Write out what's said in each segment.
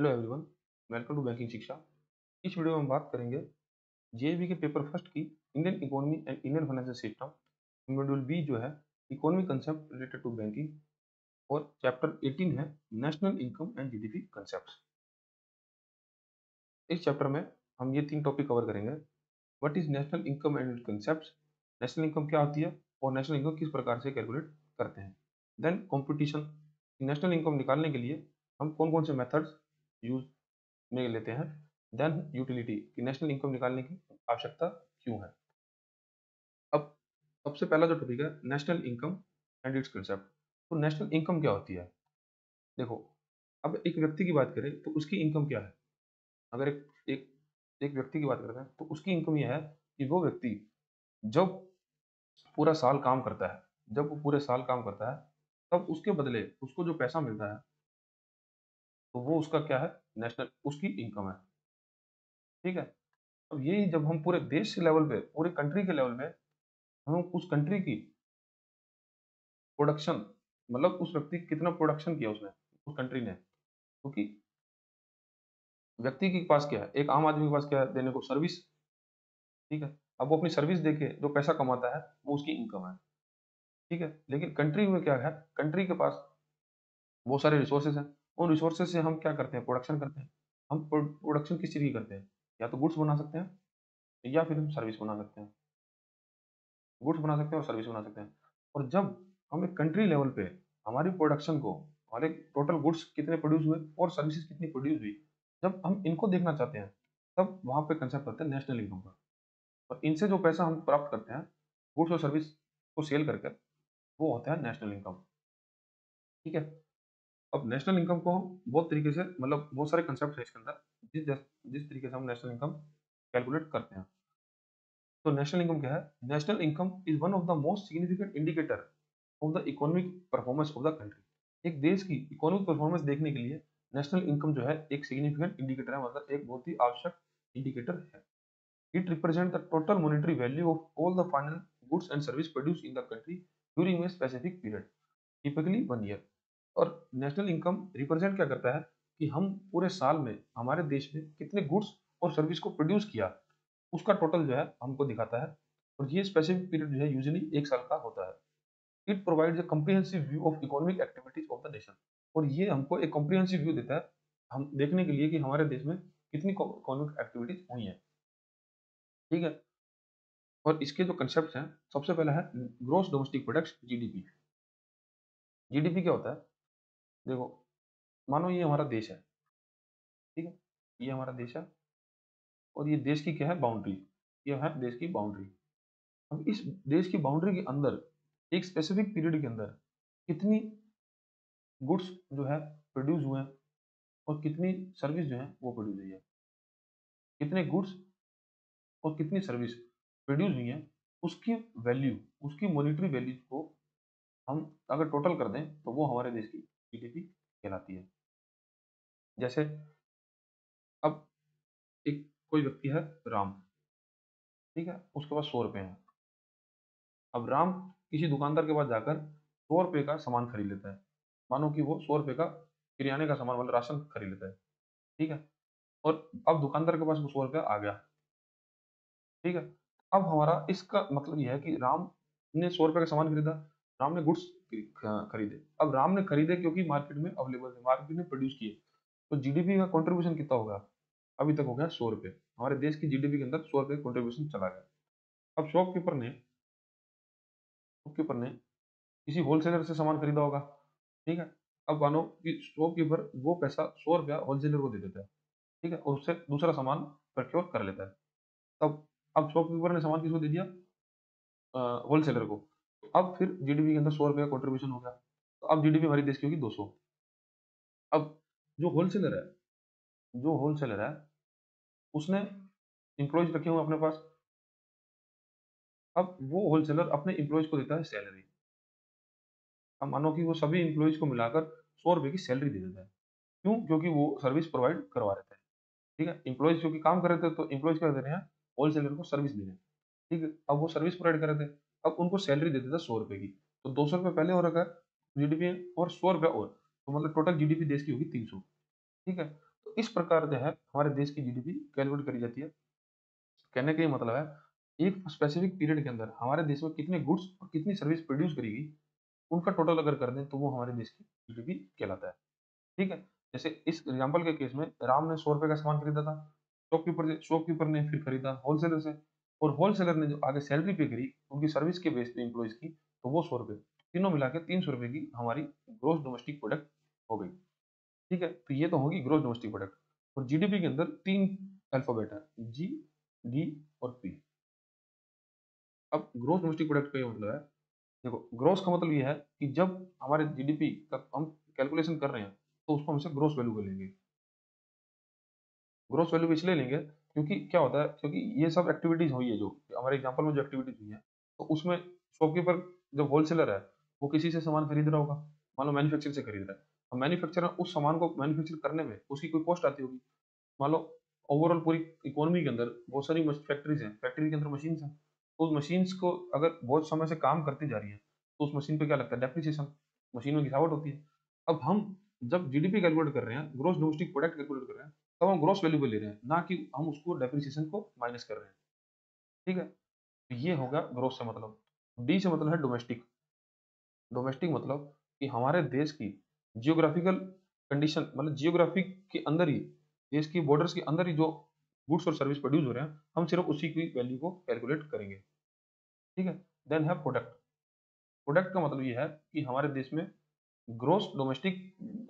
Hello everyone, welcome to banking Shiksha. इस video में हम बात करेंगे जेईबी के पेपर फर्स्ट की Indian economy and Indian financial system module B जो है economy concept related to banking, और चैप्टर 18 है national income and GDP concept. इस चैप्टर में हम ये 3 टॉपिक कवर करेंगे। What is national income and concept, national income क्या होती है और नेशनल इनकम किस प्रकार से कैलकुलेट करते हैं। देन कंपटीशन, नेशनल इनकम निकालने के लिए हम कौन कौन से मेथड्स यूज में लेते हैं। देन यूटिलिटी, कि नेशनल इनकम निकालने की आवश्यकता क्यों है। अब सबसे पहला जो टॉपिक है national income and it's concept. तो नेशनल इनकम क्या होती है? देखो, अब एक व्यक्ति की बात करें तो उसकी इनकम क्या है। अगर एक एक व्यक्ति की बात करते हैं तो उसकी इनकम यह है कि वो व्यक्ति जब पूरा साल काम करता है, जब वो पूरे साल काम करता है तब उसके बदले उसको जो पैसा मिलता है तो वो उसका क्या है, नेशनल उसकी इनकम है। ठीक है। अब यही जब हम पूरे देश के लेवल पे, पूरे कंट्री के लेवल में हम उस कंट्री की प्रोडक्शन, मतलब उस व्यक्ति कितना प्रोडक्शन किया उसने, उस कंट्री ने, क्योंकि व्यक्ति के पास क्या है, एक आम आदमी के पास क्या है देने को, सर्विस। ठीक है। अब वो अपनी सर्विस देके जो पैसा कमाता है वो उसकी इनकम है। ठीक है। लेकिन कंट्री में क्या है, कंट्री के पास बहुत सारे रिसोर्सेज हैं। उन रिसोर्सेज से हम क्या करते हैं, प्रोडक्शन करते हैं। हम प्रोडक्शन किस चीज़ की करते हैं, या तो गुड्स बना सकते हैं या फिर हम सर्विस बना सकते हैं। गुड्स बना सकते हैं और सर्विस बना सकते हैं। और जब हम एक कंट्री लेवल पे हमारी प्रोडक्शन को, हमारे टोटल गुड्स कितने प्रोड्यूस हुए और सर्विसेज कितनी प्रोड्यूस हुई, जब हम इनको देखना चाहते हैं तब वहां पे कंसेप्ट आता है नेशनल इनकम का। और इनसे जो पैसा हम प्राप्त करते हैं गुड्स और सर्विस को सेल करके, वो होता है नेशनल इनकम। ठीक है। अब नेशनल इनकम को हम बहुत तरीके से, मतलब बहुत सारे कंसेप्ट है इसके अंदर, जिस जिस तरीके से हम नेशनल इनकम कैलकुलेट करते हैं। तो नेशनल इनकम क्या है? National income is one of the most significant indicator of the economic performance of the country. एक देश की इकोनॉमिक परफॉर्मेंस देखने के लिए नेशनल इनकम जो है एक सिग्निफिकेंट इंडिकेटर है, मतलब एक बहुत ही आवश्यक इंडिकेटर है। It represent the total monetary value of all the final goods and service produce in the country during a specific period, typically 1 year. और नेशनल इनकम रिप्रेजेंट क्या करता है कि हम पूरे साल में हमारे देश में कितने गुड्स और सर्विस को प्रोड्यूस किया, उसका टोटल जो है हमको दिखाता है। और ये स्पेसिफिक पीरियड जो है यूजुअली 1 साल का होता है। It provides a comprehensive view of economic activities of the nation. और ये हमको एक कम्प्रिहेंसिव व्यू देता है हम देखने के लिए कि हमारे देश में कितनी इकोनॉमिक एक्टिविटीज हुई हैं। ठीक है। और इसके जो कंसेप्ट हैं, सबसे पहला है gross domestic product, GDP. GDP क्या होता है? देखो, मानो ये हमारा देश है। ठीक है। ये हमारा देश है और ये देश की क्या है, बाउंड्री। ये है देश की बाउंड्री। अब इस देश की बाउंड्री के अंदर एक स्पेसिफिक पीरियड के अंदर कितनी गुड्स जो है प्रोड्यूस हुए हैं और कितनी सर्विस जो है वो प्रोड्यूस हुई है। कितने गुड्स और कितनी सर्विस प्रोड्यूस हुई है, उसकी वैल्यू, उसकी मॉनेटरी वैल्यू को हम अगर टोटल कर दें तो वो हमारे देश की जीडीपी कहलाती है। जैसे अब एक कोई व्यक्ति है राम। ठीक है। उसके पास 100 रुपए हैं। अब राम किसी दुकानदार के पास जाकर 100 रुपए का सामान खरीद लेता है। मानो कि वो 100 रुपए का किराने का सामान, मतलब राशन खरीद लेता है। ठीक है। और अब दुकानदार के पास वो 100 रुपया आ गया। ठीक है। अब हमारा इसका मतलब यह है कि राम ने 100 रुपए का सामान खरीदा, राम ने गुड्स खरीदे। अब राम ने खरीदे क्योंकि मार्केट में अवेलेबल थे, मार्केट ने प्रोड्यूस किए। तो जीडीपी का कंट्रीब्यूशन कितना होगा? अभी तक हो गया 100 रुपए। हमारे देश की जीडीपी के अंदर 100 रुपए कंट्रीब्यूशन चला गया। अब शॉपकीपर ने किसी होलसेलर से सामान खरीदा होगा। ठीक है। अब मानो कि शॉपकीपर वो पैसा 100 रुपया होलसेलर को दे देता है। ठीक है। और उससे दूसरा सामान प्रोक्योर कर लेता है। तब अब शॉपकीपर ने सामान किसको दे दिया? होलसेलर को। तो अब फिर जीडीपी के अंदर 100 रुपये का कॉन्ट्रीब्यूशन हो गया। तो अब जीडीपी हमारी देश की होगी 200। अब जो होलसेलर है, जो होलसेलर है उसने इंप्लॉइज रखे हुए अपने पास। अब वो होलसेलर अपने इंप्लॉइज को देता है सैलरी। अब मानो कि वो सभी इंप्लॉइज को मिलाकर 100 रुपये की सैलरी दे देता है। क्यों? क्योंकि वो सर्विस प्रोवाइड करवा रहे थे। ठीक है। इंप्लॉइज क्योंकि काम कर रहे थे तो इंप्लॉइज क्या दे रहे हैं, होलसेलर को सर्विस दे रहे हैं। ठीक है। अब वो सर्विस प्रोवाइड कर रहे थे, अब उनको सैलरी देते थे 100 रुपए की। तो 200 रुपये पहले हो रखा है जीडीपी, और 100 रुपये और, तो मतलब टोटल जीडीपी देश की होगी 300। ठीक है। तो इस प्रकार जो है हमारे देश की जीडीपी कैलकुलेट करी जाती है। कहने का ये मतलब है एक स्पेसिफिक पीरियड के अंदर हमारे देश में कितने गुड्स और कितनी सर्विस प्रोड्यूस करी गई, उनका टोटल अगर कर दें तो वो हमारे देश की जीडीपी कहलाता है। ठीक है, जैसे इस एग्जाम्पल के केस में राम ने 100 रुपए का सामान खरीदा था, शॉपकीपर ने फिर खरीदा होलसेलर से, और होलसेलर ने जो आगे सैलरी पे करी उनकी सर्विस के बेस पे एम्प्लॉइज की, तो वो 100 रुपए, तीनों मिला के 300 रुपए की हमारी ग्रोस डोमेस्टिक प्रोडक्ट हो गई। ठीक है, तो ये तो होगी ग्रोस डोमेस्टिक प्रोडक्ट। और जीडीपी के अंदर 3 अल्फाबेट है, जी, डी और पी। अब ग्रोस डोमेस्टिक प्रोडक्ट का ये मतलब है, देखो ग्रोस का मतलब ये है कि जब हमारे जीडीपी का हम कैलकुलेशन कर रहे हैं तो उसको हमसे ग्रोस वैल्यू कर लेंगे। ग्रोस वैल्यू इसलिए लेंगे क्योंकि क्या होता है, क्योंकि ये सब एक्टिविटीज हुई है जो हमारे एग्जांपल में जो एक्टिविटीज हुई है, तो उसमें शॉपकीपर जो होलसेलर है वो किसी से सामान खरीद रहा होगा, मान लो मैन्युफैक्चर से खरीद रहा है। अब मैन्युफैक्चर उस सामान को मैन्युफैक्चर करने में उसकी कोई कॉस्ट आती होगी। मान लो ओवरऑल पूरी इकोनॉमी के अंदर बहुत सारी फैक्ट्रीज हैं, फैक्ट्री के अंदर मशीन्स हैं, तो उस मशीन्स को अगर बहुत समय से काम करती जा रही है तो उस मशीन पे क्या लगता है, डेप्रिसिएशन, मशीन में गिरावट होती है। अब हम जब जीडीपी कैलकुलेट कर रहे हैं, ग्रोस डोमेस्टिक प्रोडक्ट कैलकुलेट कर रहे हैं, तब हम ग्रोस वैल्यू पे ले रहे हैं, ना कि हम उसको डेप्रिसिएशन को माइनस कर रहे हैं। ठीक है, तो ये होगा ग्रोस से मतलब। डी से मतलब है डोमेस्टिक। डोमेस्टिक मतलब कि हमारे देश की जियोग्राफिकल कंडीशन, मतलब जियोग्राफी के अंदर ही, देश की बॉर्डर्स के अंदर ही जो गुड्स और सर्विस प्रोड्यूस हो रहे हैं, हम सिर्फ उसी की वैल्यू को कैलकुलेट करेंगे। ठीक है, देन है प्रोडक्ट। प्रोडक्ट का मतलब ये है कि हमारे देश में ग्रोस डोमेस्टिक,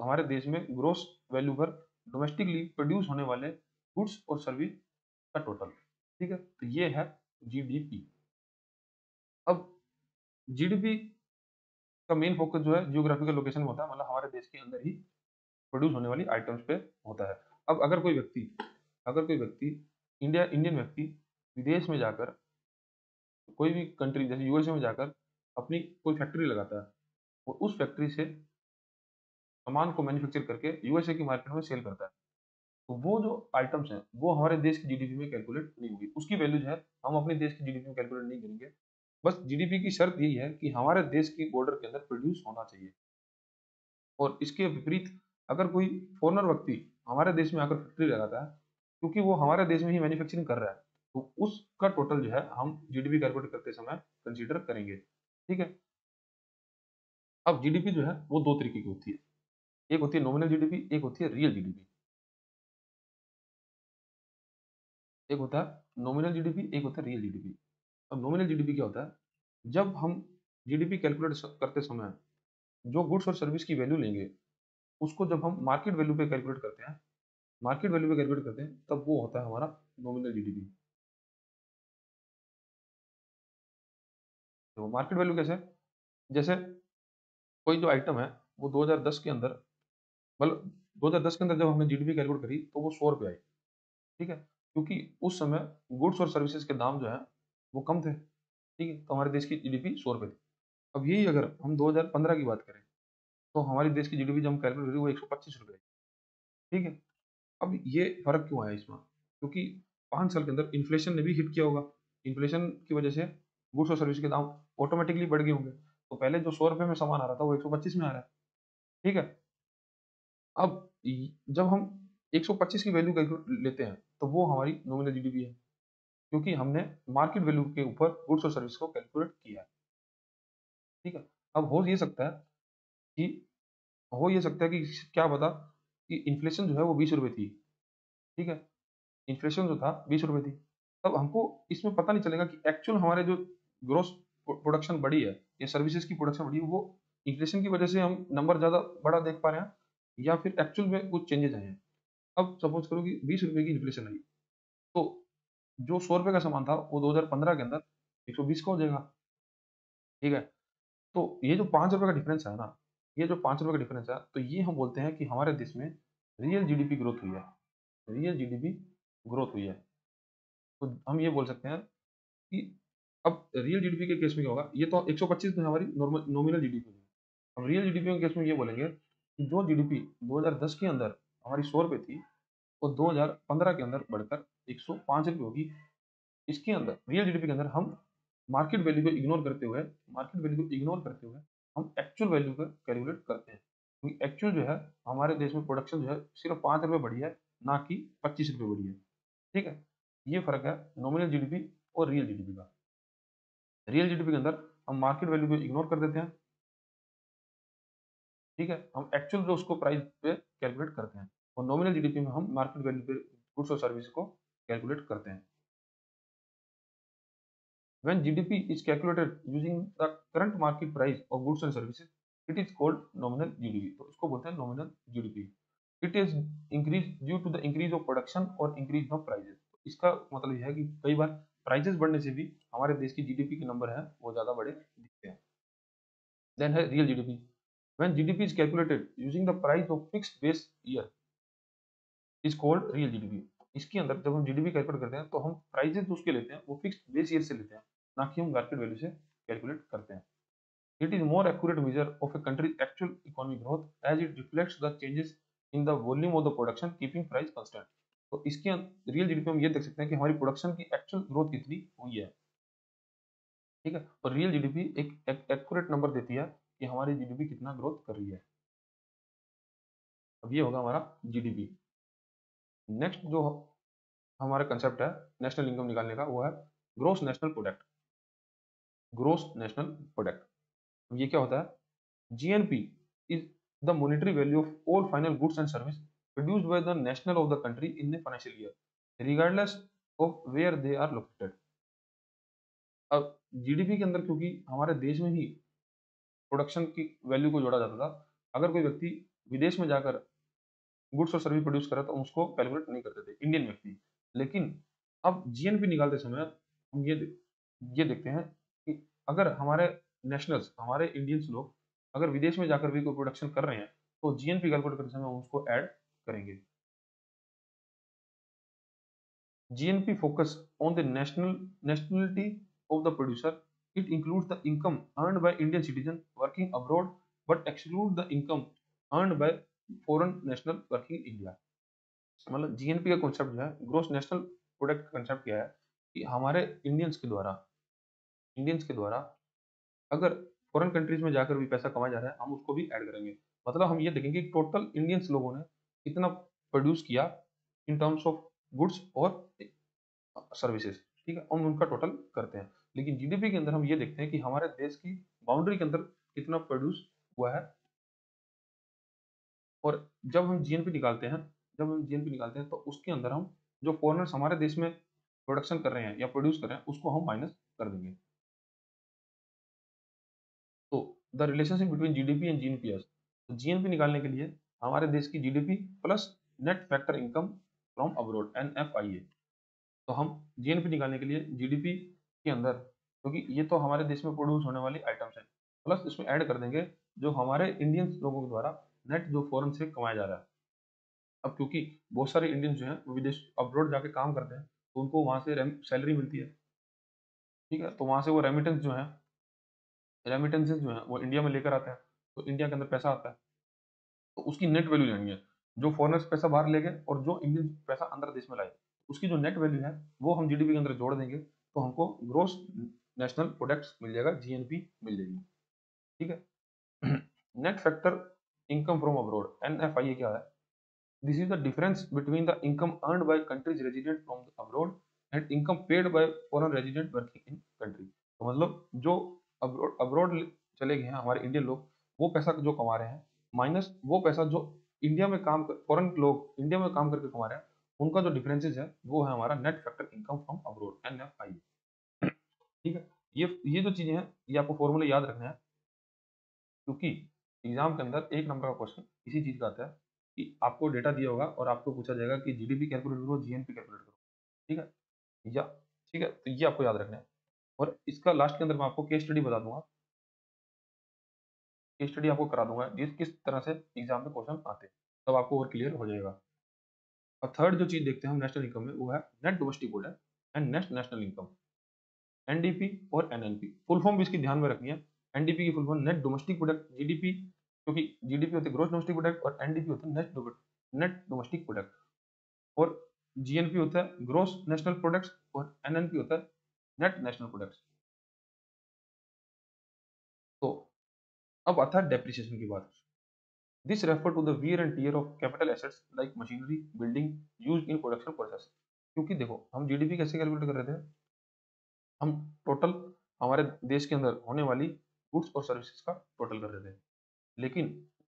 हमारे देश में ग्रोस वैल्यू पर डोमेस्टिकली प्रोड्यूस होने वाले गुड्स और सर्विस का टोटल। ठीक है, तो ये है जीडीपी। अब जीडीपी का मेन फोकस जो है जियोग्राफिकल लोकेशन में होता है, मतलब हमारे देश के अंदर ही प्रोड्यूस होने वाली आइटम्स पे होता है। अब अगर कोई व्यक्ति इंडियन व्यक्ति विदेश में जाकर, कोई भी कंट्री जैसे यूएसए में जाकर अपनी कोई फैक्ट्री लगाता है और उस फैक्ट्री से सामान को मैन्युफैक्चर करके यूएसए की मार्केट में सेल करता है, तो वो जो आइटम्स हैं वो हमारे देश की जीडीपी में कैलकुलेट नहीं होगी, उसकी वैल्यू जो है हम अपने देश की जीडीपी में कैलकुलेट नहीं करेंगे। बस जीडीपी की शर्त यही है कि हमारे देश की बॉर्डर के अंदर प्रोड्यूस होना चाहिए। और इसके विपरीत अगर कोई फॉरेनर व्यक्ति हमारे देश में आकर फैक्ट्री लगाता है, क्योंकि वो हमारे देश में ही मैन्युफैक्चरिंग कर रहा है, तो उसका टोटल जो है हम जीडीपी कैलकुलेट करते समय कंसीडर करेंगे। ठीक है, अब जीडीपी जो है वो दो तरीके की होती है, एक होती है नॉमिनल जीडीपी, एक होती है रियल जीडीपी। एक होता है नॉमिनल जीडीपी, एक होता है रियल जीडीपी। अब नॉमिनल जीडीपी क्या होता है, जब हम जीडीपी कैलकुलेट करते समय जो गुड्स और सर्विस की वैल्यू लेंगे, उसको जब हम मार्केट वैल्यू पे कैलकुलेट करते हैं, तब वो होता है हमारा नॉमिनल जीडीपी। तो मार्केट वैल्यू कैसे, जैसे कोई जो आइटम है वो 2010 के अंदर, मतलब 2010 के अंदर जब हमने जीडीपी कैलकुलेट करी तो वो 100 रुपये आई। ठीक है, क्योंकि उस समय गुड्स और सर्विसेज के दाम जो है वो कम थे। ठीक है, तो हमारे देश की जीडीपी 100 रुपये थी। अब यही अगर हम 2015 की बात करें तो हमारे देश की जीडीपी जब हम कैलकुलेट करी वो 125 रुपये। ठीक है, अब ये फर्क क्यों आया इसमें, क्योंकि 5 साल के अंदर इन्फ्लेशन ने भी हिट किया होगा। इन्फ्लेशन की वजह से गुड्स और सर्विस के दाम ऑटोमेटिकली बढ़ गए होंगे, तो पहले जो 100 रुपये में सामान आ रहा था वो 125 में आ रहा है। ठीक है, अब जब हम 125 की वैल्यू कैलकुलेट लेते हैं तो वो हमारी नॉमिनल जीडीपी है, क्योंकि हमने मार्केट वैल्यू के ऊपर गुड्स और सर्विस को कैलकुलेट किया है। ठीक है, अब कि हो ये सकता है कि क्या पता कि इन्फ्लेशन जो है वो 20 रुपए थी। ठीक है, इन्फ्लेशन जो था 20 रुपए थी, तब हमको इसमें पता नहीं चलेगा कि एक्चुअल हमारे जो ग्रोस प्रोडक्शन बढ़ी है या सर्विसेज की प्रोडक्शन बढ़ी है, वो इन्फ्लेशन की वजह से हम नंबर ज्यादा बड़ा देख पा रहे हैं या फिर एक्चुअल में कुछ चेंजेस आए हैं। अब सपोज करो कि 20 रुपए की इन्फ्लेशन आई, तो जो 100 रुपए का सामान था वो 2015 के अंदर 120 का हो जाएगा। ठीक है, तो ये जो 5 रुपए का डिफरेंस है ना, ये जो 5 रुपए का डिफरेंस है, तो ये हम बोलते हैं कि हमारे देश में रियल जीडीपी ग्रोथ हुई है। रियल जीडीपी ग्रोथ हुई है, तो हम ये बोल सकते हैं कि अब रियल जीडीपी के केस में क्या होगा, ये तो 125 में हमारी नॉर्मल नॉमिनल जीडीपी है। अब रियल जीडीपी के केस में ये बोलेंगे कि जो जीडीपी 2010 के अंदर हमारी 100 रुपए थी, वो 2015 के अंदर बढ़कर 105 रुपए होगी। इसके अंदर रियल जीडीपी के अंदर हम मार्केट वैल्यू को इग्नोर करते हुए हम एक्चुअल वैल्यू का कैलकुलेट करते हैं, क्योंकि एक्चुअल जो है हमारे देश में प्रोडक्शन जो है सिर्फ 5 रुपए बढ़ी है, ना कि 25 रुपये बढ़ी है। ठीक है, ये फर्क है नॉमिनल जीडीपी और रियल जीडीपी का। रियल जीडीपी के अंदर हम मार्केट वैल्यू को इग्नोर कर देते हैं। ठीक है, हम एक्चुअल जो उसको प्राइस पे कैलकुलेट करते हैं, और नॉमिनल जीडीपी में हम मार्केट वैल्यू पे गुड्स और सर्विस को कैलकुलेट करते हैं। When GDP is calculated using the current market price of goods and services, it is called nominal GDP. तो इसको बोलते हैं nominal GDP. It is increase due to the increase of production और increase of prices. तो इसका मतलब यह है कि कई बार प्राइजेस बढ़ने से भी हमारे देश की जीडीपी के नंबर है वो ज्यादा बड़े दिखते हैं। Then है real GDP. When GDP is calculated using the price of fixed base year is called real GDP. इसके अंदर जब हम जीडीपी कैलकुलेट करते हैं तो हम प्राइजेस उसके लेते हैं वो फिक्स्ड बेस ईयर से लेते हैं, ना कि हम मार्केट वैल्यू से कैलकुलेट करते हैं। It is more accurate measure of a country's actual economic growth as it reflects the changes in the volume of the production keeping price constant. तो इसके रियल जीडीपी हम ये देख सकते हैं कि हमारी प्रोडक्शन की एक्चुअल ग्रोथ कितनी हुई है। ठीक है, और रियल जीडीपी एक एक्यूरेट नंबर देती है कि हमारी जीडीपी कितना ग्रोथ कर रही है। अब ये होगा हमारा जीडीपी। नेक्स्ट जो हमारा कंसेप्ट है नेशनल इनकम निकालने का, वो है gross national product. Gross national product ये क्या होता है? GNP is the monetary value of all final goods and service produced by the national of the country in the financial year regardless of where they are located. अब GDP के अंदर क्योंकि हमारे देश में ही प्रोडक्शन की वैल्यू को जोड़ा जाता था, अगर कोई व्यक्ति विदेश में जाकर गुड्स और सर्विस प्रोड्यूस करे तो हम उसको कैलकुलेट नहीं करते थे, इंडियन व्यक्ति। लेकिन अब जीएनपी निकालते समय हम ये देखते हैं कि अगर हमारे नेशनल्स, हमारे इंडियंस लोग अगर विदेश में जाकर भी कोई प्रोडक्शन कर रहे हैं तो जीएनपी कैलकुलेट करते समय हम उसको ऐड करेंगे। GNP focus on the nationality of the producer. It includes the income earned by Indian citizen working abroad, but exclude the income earned by foreign national working in India. मतलब GNP का concept जो है gross national product का concept क्या है कि हमारे Indians के द्वारा अगर फॉरेन कंट्रीज में जाकर भी पैसा कमाया जा रहा है हम उसको भी ऐड करेंगे। मतलब हम ये देखेंगे कि टोटल इंडियंस लोगों ने कितना प्रोड्यूस किया इन टर्म्स ऑफ गुड्स और सर्विसेज। ठीक है, हम उनका टोटल करते हैं। लेकिन जीडीपी के अंदर हम ये देखते हैं कि हमारे देश की बाउंड्री के अंदर कितना प्रोड्यूस हुआ है। और जब हम जीएनपी निकालते हैं तो उसके अंदर हम जो फॉरेनर्स हमारे देश में प्रोडक्शन कर रहे हैं या प्रोड्यूस कर रहे हैं उसको हम माइनस कर देंगे। तो the relationship between GDP and GNPs, तो जीएनपी निकालने के लिए हमारे देश की GDP plus net factor income from abroad NFIA। तो हम जीएनपी निकालने के लिए जीडीपी के अंदर, क्योंकि ये तो हमारे देश में प्रोड्यूस होने वाली आइटम्स हैं, प्लस इसमें ऐड कर देंगे जो हमारे इंडियन लोगों के द्वारा नेट जो फॉरेन से कमाया जा रहा है। अब क्योंकि बहुत सारे इंडियंस जो हैं वो विदेश अब्रोड जाके काम करते हैं तो उनको वहां से सैलरी मिलती है। ठीक है, तो वहां से वो रेमिटेंसेज जो है वो इंडिया में लेकर आते हैं, तो इंडिया के अंदर पैसा आता है। तो उसकी नेट वैल्यू लेनी है, जो फॉरेनर्स पैसा बाहर ले गए और जो इंडियन पैसा अंदर देश में लाए, उसकी जो नेट वैल्यू है वो हम जीडीपी के अंदर जोड़ देंगे तो हमको ग्रोस नेशनल प्रोडक्ट्स मिल जाएगा, जीएनपी मिल जाएगी। ठीक है, net factor income from abroad NFIA क्या है? This is the difference between the income earned bye countries resident from abroad and income paid by foreign resident working in country. तो मतलब जो abroad abroad चले गए हैं हमारे इंडियन लोग, वो पैसा जो कमा रहे हैं माइनस वो पैसा जो इंडिया में फॉरेन लोग इंडिया में काम करके कमा रहे हैं, उनका जो डिफरेंसेस है वो है हमारा net factor income from abroad NFI। ठीक है, ये जो चीजें हैं ये आपको फॉर्मूले याद रखना है, क्योंकि एग्जाम के अंदर एक नंबर का क्वेश्चन इसी चीज का आता है कि आपको डेटा दिया होगा और आपको पूछा जाएगा कि जीडीपी कैलकुलेट करो, जीएनपी कैलकुलेट करो। ठीक है, या ठीक है, तो ये आपको याद रखना है। और इसका लास्ट के अंदर मैं आपको केस स्टडी बता दूंगा, केस स्टडी आपको करा दूंगा जिस किस तरह से एग्जाम में क्वेश्चन आते हैं, तब आपको और क्लियर हो जाएगा। और थर्ड जो चीज देखते हैं हम नेशनल इनकम में, वो है net domestic product and net national income, NDP और एनएनपी। फुल फॉर्म भी इसकी ध्यान में रखनी है। एनडीपी की full form net domestic product, GDP क्योंकि जीडीपी होती है ग्रोस डोमेस्टिक प्रोडक्ट और एनडीपी होता है नेट डोमेस्टिक प्रोडक्ट, और जीएनपी होता है ग्रोस नेशनल प्रोडक्ट्स और एनएनपी होता है नेट नेशनल प्रोडक्ट्स। तो अब आता है डेप्रिसिएशन की बात। This refer to the wear and tear of capital assets like machinery building used in production process. क्योंकि देखो हम जीडीपी कैसे कैलकुलेट कर रहे थे, हम टोटल हमारे देश के अंदर होने वाली गुड्स और सर्विसेज का टोटल कर रहे थे। लेकिन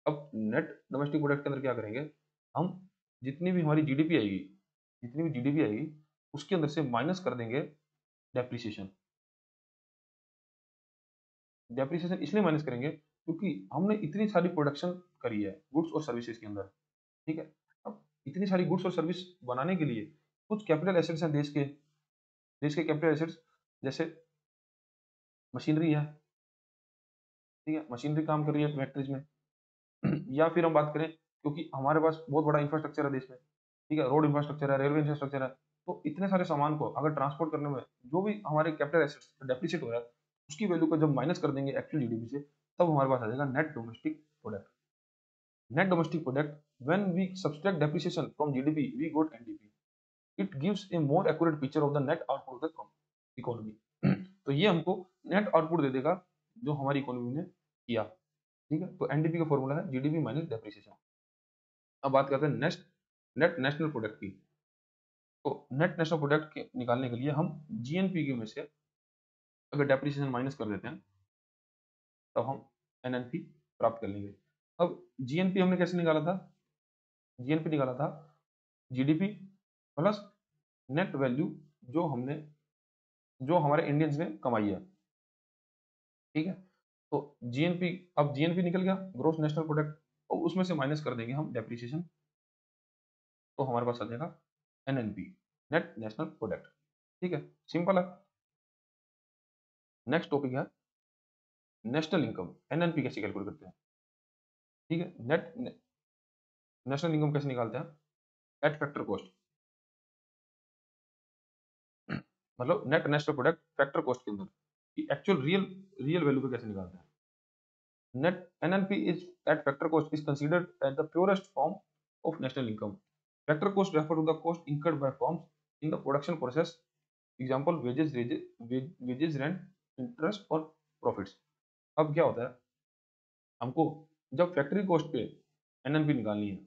अब नेट डोमेस्टिक प्रोडक्ट के अंदर क्या करेंगे, हम जितनी भी हमारी जीडीपी आएगी, जितनी भी जीडीपी आएगी उसके अंदर से माइनस कर देंगे डेप्रिसिएशन। डेप्रिसिएशन इसलिए माइनस करेंगे क्योंकि हमने इतनी सारी प्रोडक्शन करी है गुड्स और सर्विसेज के अंदर, ठीक है। अब इतनी सारी गुड्स और सर्विस बनाने के लिए कुछ कैपिटल एसेट्स हैं देश के कैपिटल एसेट्स, जैसे मशीनरी है, ठीक है, मशीनरी काम कर रही है फैक्ट्रीज में। या फिर हम बात करें, क्योंकि हमारे पास बहुत बड़ा इंफ्रास्ट्रक्चर है देश में, ठीक है, रोड इंफ्रास्ट्रक्चर है, रेलवे इंफ्रास्ट्रक्चर है। तो इतने सारे सामान को अगर ट्रांसपोर्ट करने में जो भी हमारे कैपिटल एसेट्स डेप्रिसिएट हो रहा है, उसकी वैल्यू को जब माइनस कर देंगे एक्चुअल जीडीपी से, तब हमारे पास आ जाएगा net domestic product. Net domestic product, when we subtract depreciation from GDP we got NDP. It gives a more accurate picture of the net output of the economy. तो ये हमको नेट आउटपुट दे देगा जो हमारी इकोनॉमी ने किया, ठीक है। तो एनडीपी का फॉर्मूला है जीडीपी माइनस डेप्रिसिएशन। अब बात करते हैं नेट नेशनल प्रोडक्ट की। तो नेट नेशनल प्रोडक्ट के निकालने के लिए हम जीएनपी के में से अगर डेप्रिसिएशन माइनस कर देते हैं, तब हम एनएनपी प्राप्त कर लेंगे। अब जीएनपी हमने कैसे निकाला था, जीएनपी निकाला था जीडीपी प्लस नेट वैल्यू जो हमने जो हमारे इंडियंस ने कमाई है, ठीक है। तो जीएनपी, अब जीएनपी निकल गया ग्रोस नेशनल प्रोडक्ट, और उसमें से माइनस कर देंगे हम डेप्रिसिएशन, तो हमारे पास आ जाएगा एनएनपी, नेट नेशनल प्रोडक्ट, ठीक है, सिंपल है। नेक्स्ट टॉपिक है नेशनल इनकम, एनएनपी कैसे कैलकुलेट करते हैं, ठीक है। नेशनल इनकम कैसे निकालते हैं, एट फैक्टर कॉस्ट, मतलब net national product factor cost के अंदर कि एक्चुअल रियल रियल वैल्यू पे कैसे निकालते हैं। Net NNP is at factor cost is considered as the purest form of national income. Factor cost refer to the cost incurred by firms in the production process, example wages rent interest और profits. अब क्या होता है, हमको जब factory cost पे NNP निकालनी है,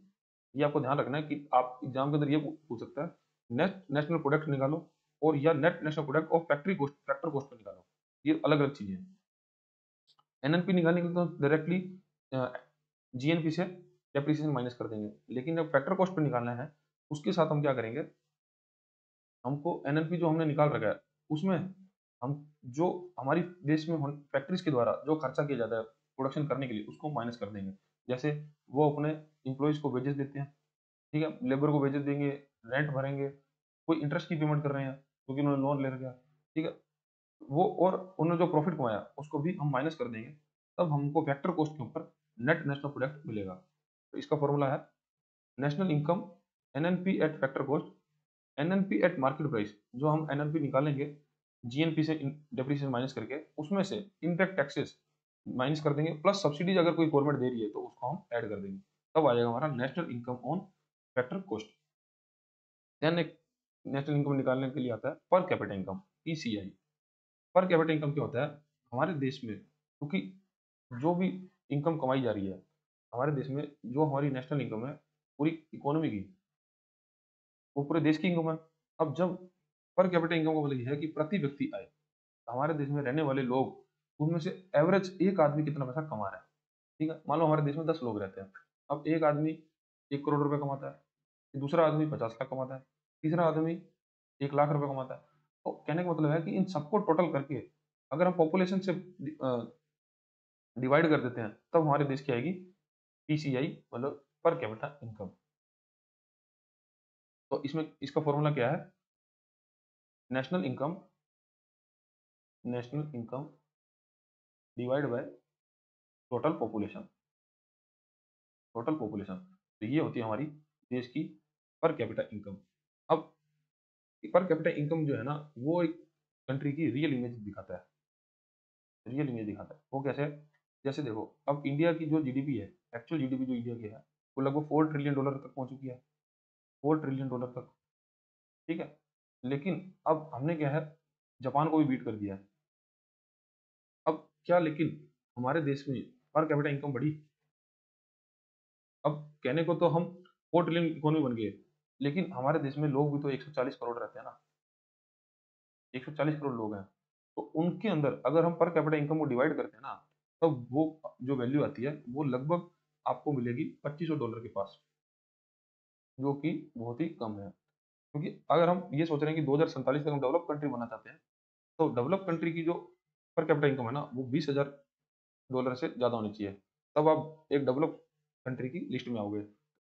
ये आपको ध्यान रखना है कि आप एग्जाम के अंदर ये पूछ सकता है, नेट नेशनल प्रोडक्ट निकालो और या net national product of factory cost factor cost पे निकालो, ये अलग अलग चीजें हैं। एनएनपी निकालने के लिए तो डायरेक्टली जीएनपी से डेप्रिसिएशन माइनस कर देंगे, लेकिन जब फैक्टर कॉस्ट पे निकालना है उसके साथ हम क्या करेंगे, हमको एनएनपी जो हमने निकाल रखा है उसमें हम जो हमारी देश में फैक्ट्रीज के द्वारा जो खर्चा किया जाता है प्रोडक्शन करने के लिए उसको माइनस कर देंगे। जैसे वो अपने इम्प्लॉयज को वेजेस देते हैं, ठीक है, लेबर को वेजेस देंगे, रेंट भरेंगे, कोई इंटरेस्ट की पेमेंट कर रहे हैं क्योंकि उन्होंने लोन ले रखा, ठीक है, वो और उन्होंने जो प्रॉफिट कमाया उसको भी हम माइनस कर देंगे, तब हमको फैक्टर कॉस्ट के ऊपर नेट नेशनल प्रोडक्ट मिलेगा। तो इसका फॉर्मूला है national income NNP at factor cost, NNP eight market price. जो हम एनएनपी निकालेंगे जीएनपी से डेप्रिसिएशन माइनस करके, उसमें से इनडायरेक्ट टैक्सेस माइनस कर देंगे, प्लस सब्सिडीज अगर कोई गवर्नमेंट दे रही है तो उसको हम ऐड कर देंगे, तब आ जाएगा हमारा national income on factor cost. Then एक नेशनल इनकम निकालने के लिए आता है per capita income, PCI. Per capita income क्या होता है, हमारे देश में क्योंकि जो भी इनकम कमाई जा रही है हमारे देश में, जो हमारी नेशनल इनकम है पूरी इकोनॉमी की, वो पूरे देश की इनकम है। अब जब पर कैपिटा इनकम का मतलब ये है कि प्रति व्यक्ति आय, हमारे देश में रहने वाले लोग उनमें से एवरेज एक आदमी कितना पैसा कमा रहा है, ठीक है। मान लो हमारे देश में 10 लोग रहते हैं, अब एक आदमी 1 करोड़ रुपए कमाता है, दूसरा आदमी 50 लाख कमाता है, तीसरा आदमी 1 लाख रुपए कमाता है। तो कहने का मतलब है कि इन सबको टोटल करके अगर हम पॉपुलेशन से डिवाइड कर देते हैं, तब हमारे देश की आएगी पीसीआई, मतलब पर कैपिटा इनकम। तो इसमें इसका फॉर्मूला क्या है, national income, national income divide by total population, total population. तो ये होती है हमारी देश की पर कैपिटा इनकम। अब पर कैपिटा इनकम जो है ना, वो एक कंट्री की रियल इमेज दिखाता है, रियल इमेज दिखाता है। वो कैसे, जैसे देखो अब इंडिया की जो जीडीपी है, एक्चुअल जीडीपी जो इंडिया की है, वो लगभग $4 ट्रिलियन तक पहुंच चुकी है, $4 ट्रिलियन तक, ठीक है। लेकिन अब हमने क्या है, जापान को भी बीट कर दिया है। अब क्या, लेकिन हमारे देश में पर कैपिटा इनकम बढ़ी, अब कहने को तो हम 4 ट्रिलियन इकोनॉमी बन गए, लेकिन हमारे देश में लोग भी तो 140 करोड़ रहते हैं ना, 140 करोड़ लोग हैं। तो उनके अंदर अगर हम पर कैपिटा इनकम को डिवाइड करते हैं ना, तो वो जो वैल्यू आती है वो लगभग आपको मिलेगी $2500 के पास, जो कि बहुत ही कम है। क्योंकि अगर हम ये सोच रहे हैं कि 2047 तक हम डेवलप कंट्री बनना चाहते हैं, तो डेवलप कंट्री की जो पर कैपिटा इनकम है ना, वो $20,000 से ज़्यादा होनी चाहिए। तब आप एक डेवलप कंट्री की लिस्ट में आओगे।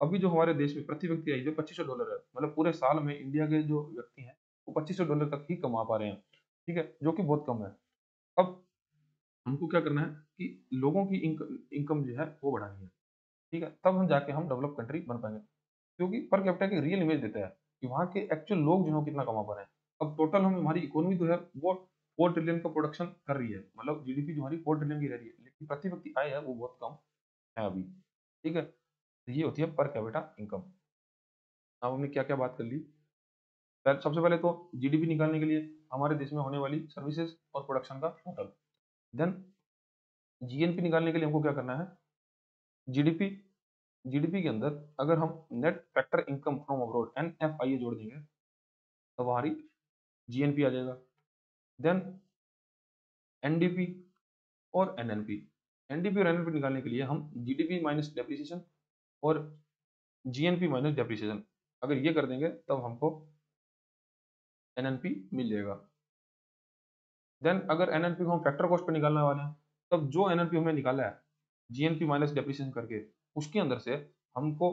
अभी जो हमारे देश में प्रति व्यक्ति आई जो $2500 है, मतलब पूरे साल में इंडिया के जो व्यक्ति हैं, वो $2500 तक ही कमा पा रहे हैं, ठीक है? जो कि बहुत कम है। अब हमको क्या करना है कि लोगों की इनकम जो है वो बढ़ानी है, ठीक है? तब हम जाके हम डेवलप कंट्री बन पाएँगे। क्योंकि पर कैपिटा की रियल इमेज देता है कि वहाँ के एक्चुअल लोग जो हैं वो कितना कमा पा रहे हैं। अब टोटल हम हमारी इकोनॉमी जो है वो 4 ट्रिलियन का प्रोडक्शन कर रही है, मतलब जीडीपी जो हमारी 4 ट्रिलियन की रह रही है, लेकिन प्रति व्यक्ति आय है वो बहुत कम है अभी, ठीक है? तो ये होती है पर कैपिटा इनकम। अब हमने क्या-क्या बात कर ली? सबसे पहले तो जीडीपी निकालने के लिए हमारे देश में होने वाली सर्विसेज और प्रोडक्शन का टोटल। देन जीएनपी निकालने के लिए हमको क्या करना है? जीडीपी जीडीपी के अंदर अगर हम net factor income from abroad NFIA जोड़ देंगे, तब हमारी जीएनपी आ जाएगा। देन एनडीपी और एनएनपी। एनडीपी और एनएनपी निकालने के लिए हम जीडीपी माइनस डेप्रिसिएशन और जीएनपी माइनस डेप्रिसिएशन अगर ये कर देंगे, तब हमको एनएनपी मिल जाएगा। देन अगर एनएनपी को हम फैक्टर कॉस्ट पे निकालने वाले हैं, तब जो एनएनपी हमने निकाला है जीएनपी माइनस डेप्रिसिएशन करके, उसके अंदर से हमको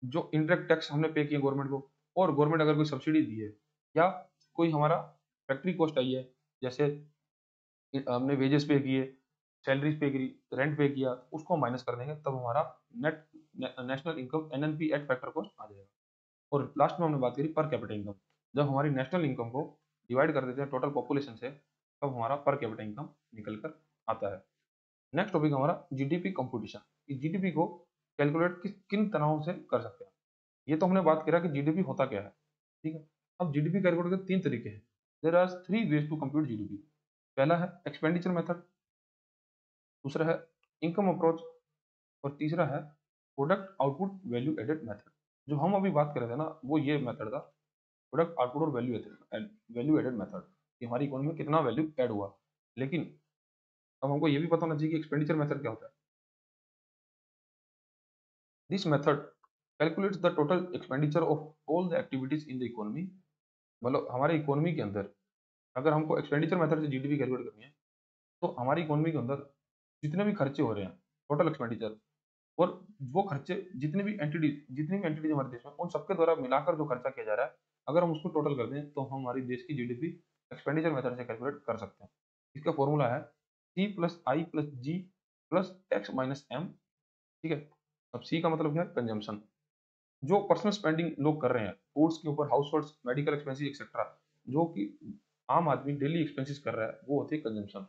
जो इनडायरेक्ट टैक्स हमने पे किए गवर्नमेंट को, और गवर्नमेंट अगर कोई सब्सिडी दी है, या कोई हमारा फैक्ट्री कॉस्ट आई है, जैसे हमने वेजेस पे किए, सैलरीज पे करी, रेंट पे किया, उसको हम माइनस कर देंगे, तब हमारा net national income NNP at factor cost आ जाएगा। और लास्ट में हमने बात करी पर कैपिटा इनकम। जब हमारी नेशनल इनकम को डिवाइड कर देते हैं टोटल पॉपुलेशन से, तब हमारा पर कैपिटा इनकम निकल कर आता है। नेक्स्ट टॉपिक हमारा जीडीपी कंप्यूटेशन। जीडीपी को कैलकुलेट किन तरहों से कर सकते हैं। ये तो हमने बात करा कि जीडीपी होता क्या है, ठीक है? अब जीडीपी कैलकुलेट के 3 तरीके हैं। There are 3 ways to compute GDP. पहला है एक्सपेंडिचर मेथड, दूसरा है इनकम अप्रोच, और तीसरा है product output value added method. जो हम अभी बात कर रहे थे ना, वो ये मेथड था, प्रोडक्ट आउटपुट और वैल्यू एडेड मेथड, कि हमारी इकोनॉमी में कितना वैल्यू ऐड हुआ। लेकिन अब हमको ये भी पता होना चाहिए कि एक्सपेंडिचर मेथड क्या होता है। This method calculates the total expenditure of all the activities in the economy. मतलब हमारे इकोनॉमी के अंदर अगर हमको एक्सपेंडिचर मेथड से जीडीपी कैलकुलेट करनी है, तो हमारी इकोनॉमी के अंदर जितने भी खर्चे हो रहे हैं, टोटल एक्सपेंडिचर, और वो खर्चे जितनी भी एंटिटीज हमारे देश में, उन सबके द्वारा मिलाकर जो खर्चा किया जा रहा है, अगर हम उसको टोटल कर दें, तो हम हमारी देश की जीडीपी एक्सपेंडिचर मेथड से कैलकुलेट कर सकते हैं। इसका फॉर्मूला है सी प्लस आई प्लस जी प्लस एक्स माइनस एम, ठीक है? अब सी का मतलब क्या है? कंजम्पशन। जो पर्सनल स्पेंडिंग लोग कर रहे हैं फूड्स के ऊपर, house holds, medical expenses etcetera, जो कि आम आदमी डेली एक्सपेंसिस कर रहा है, वो होती है consumption.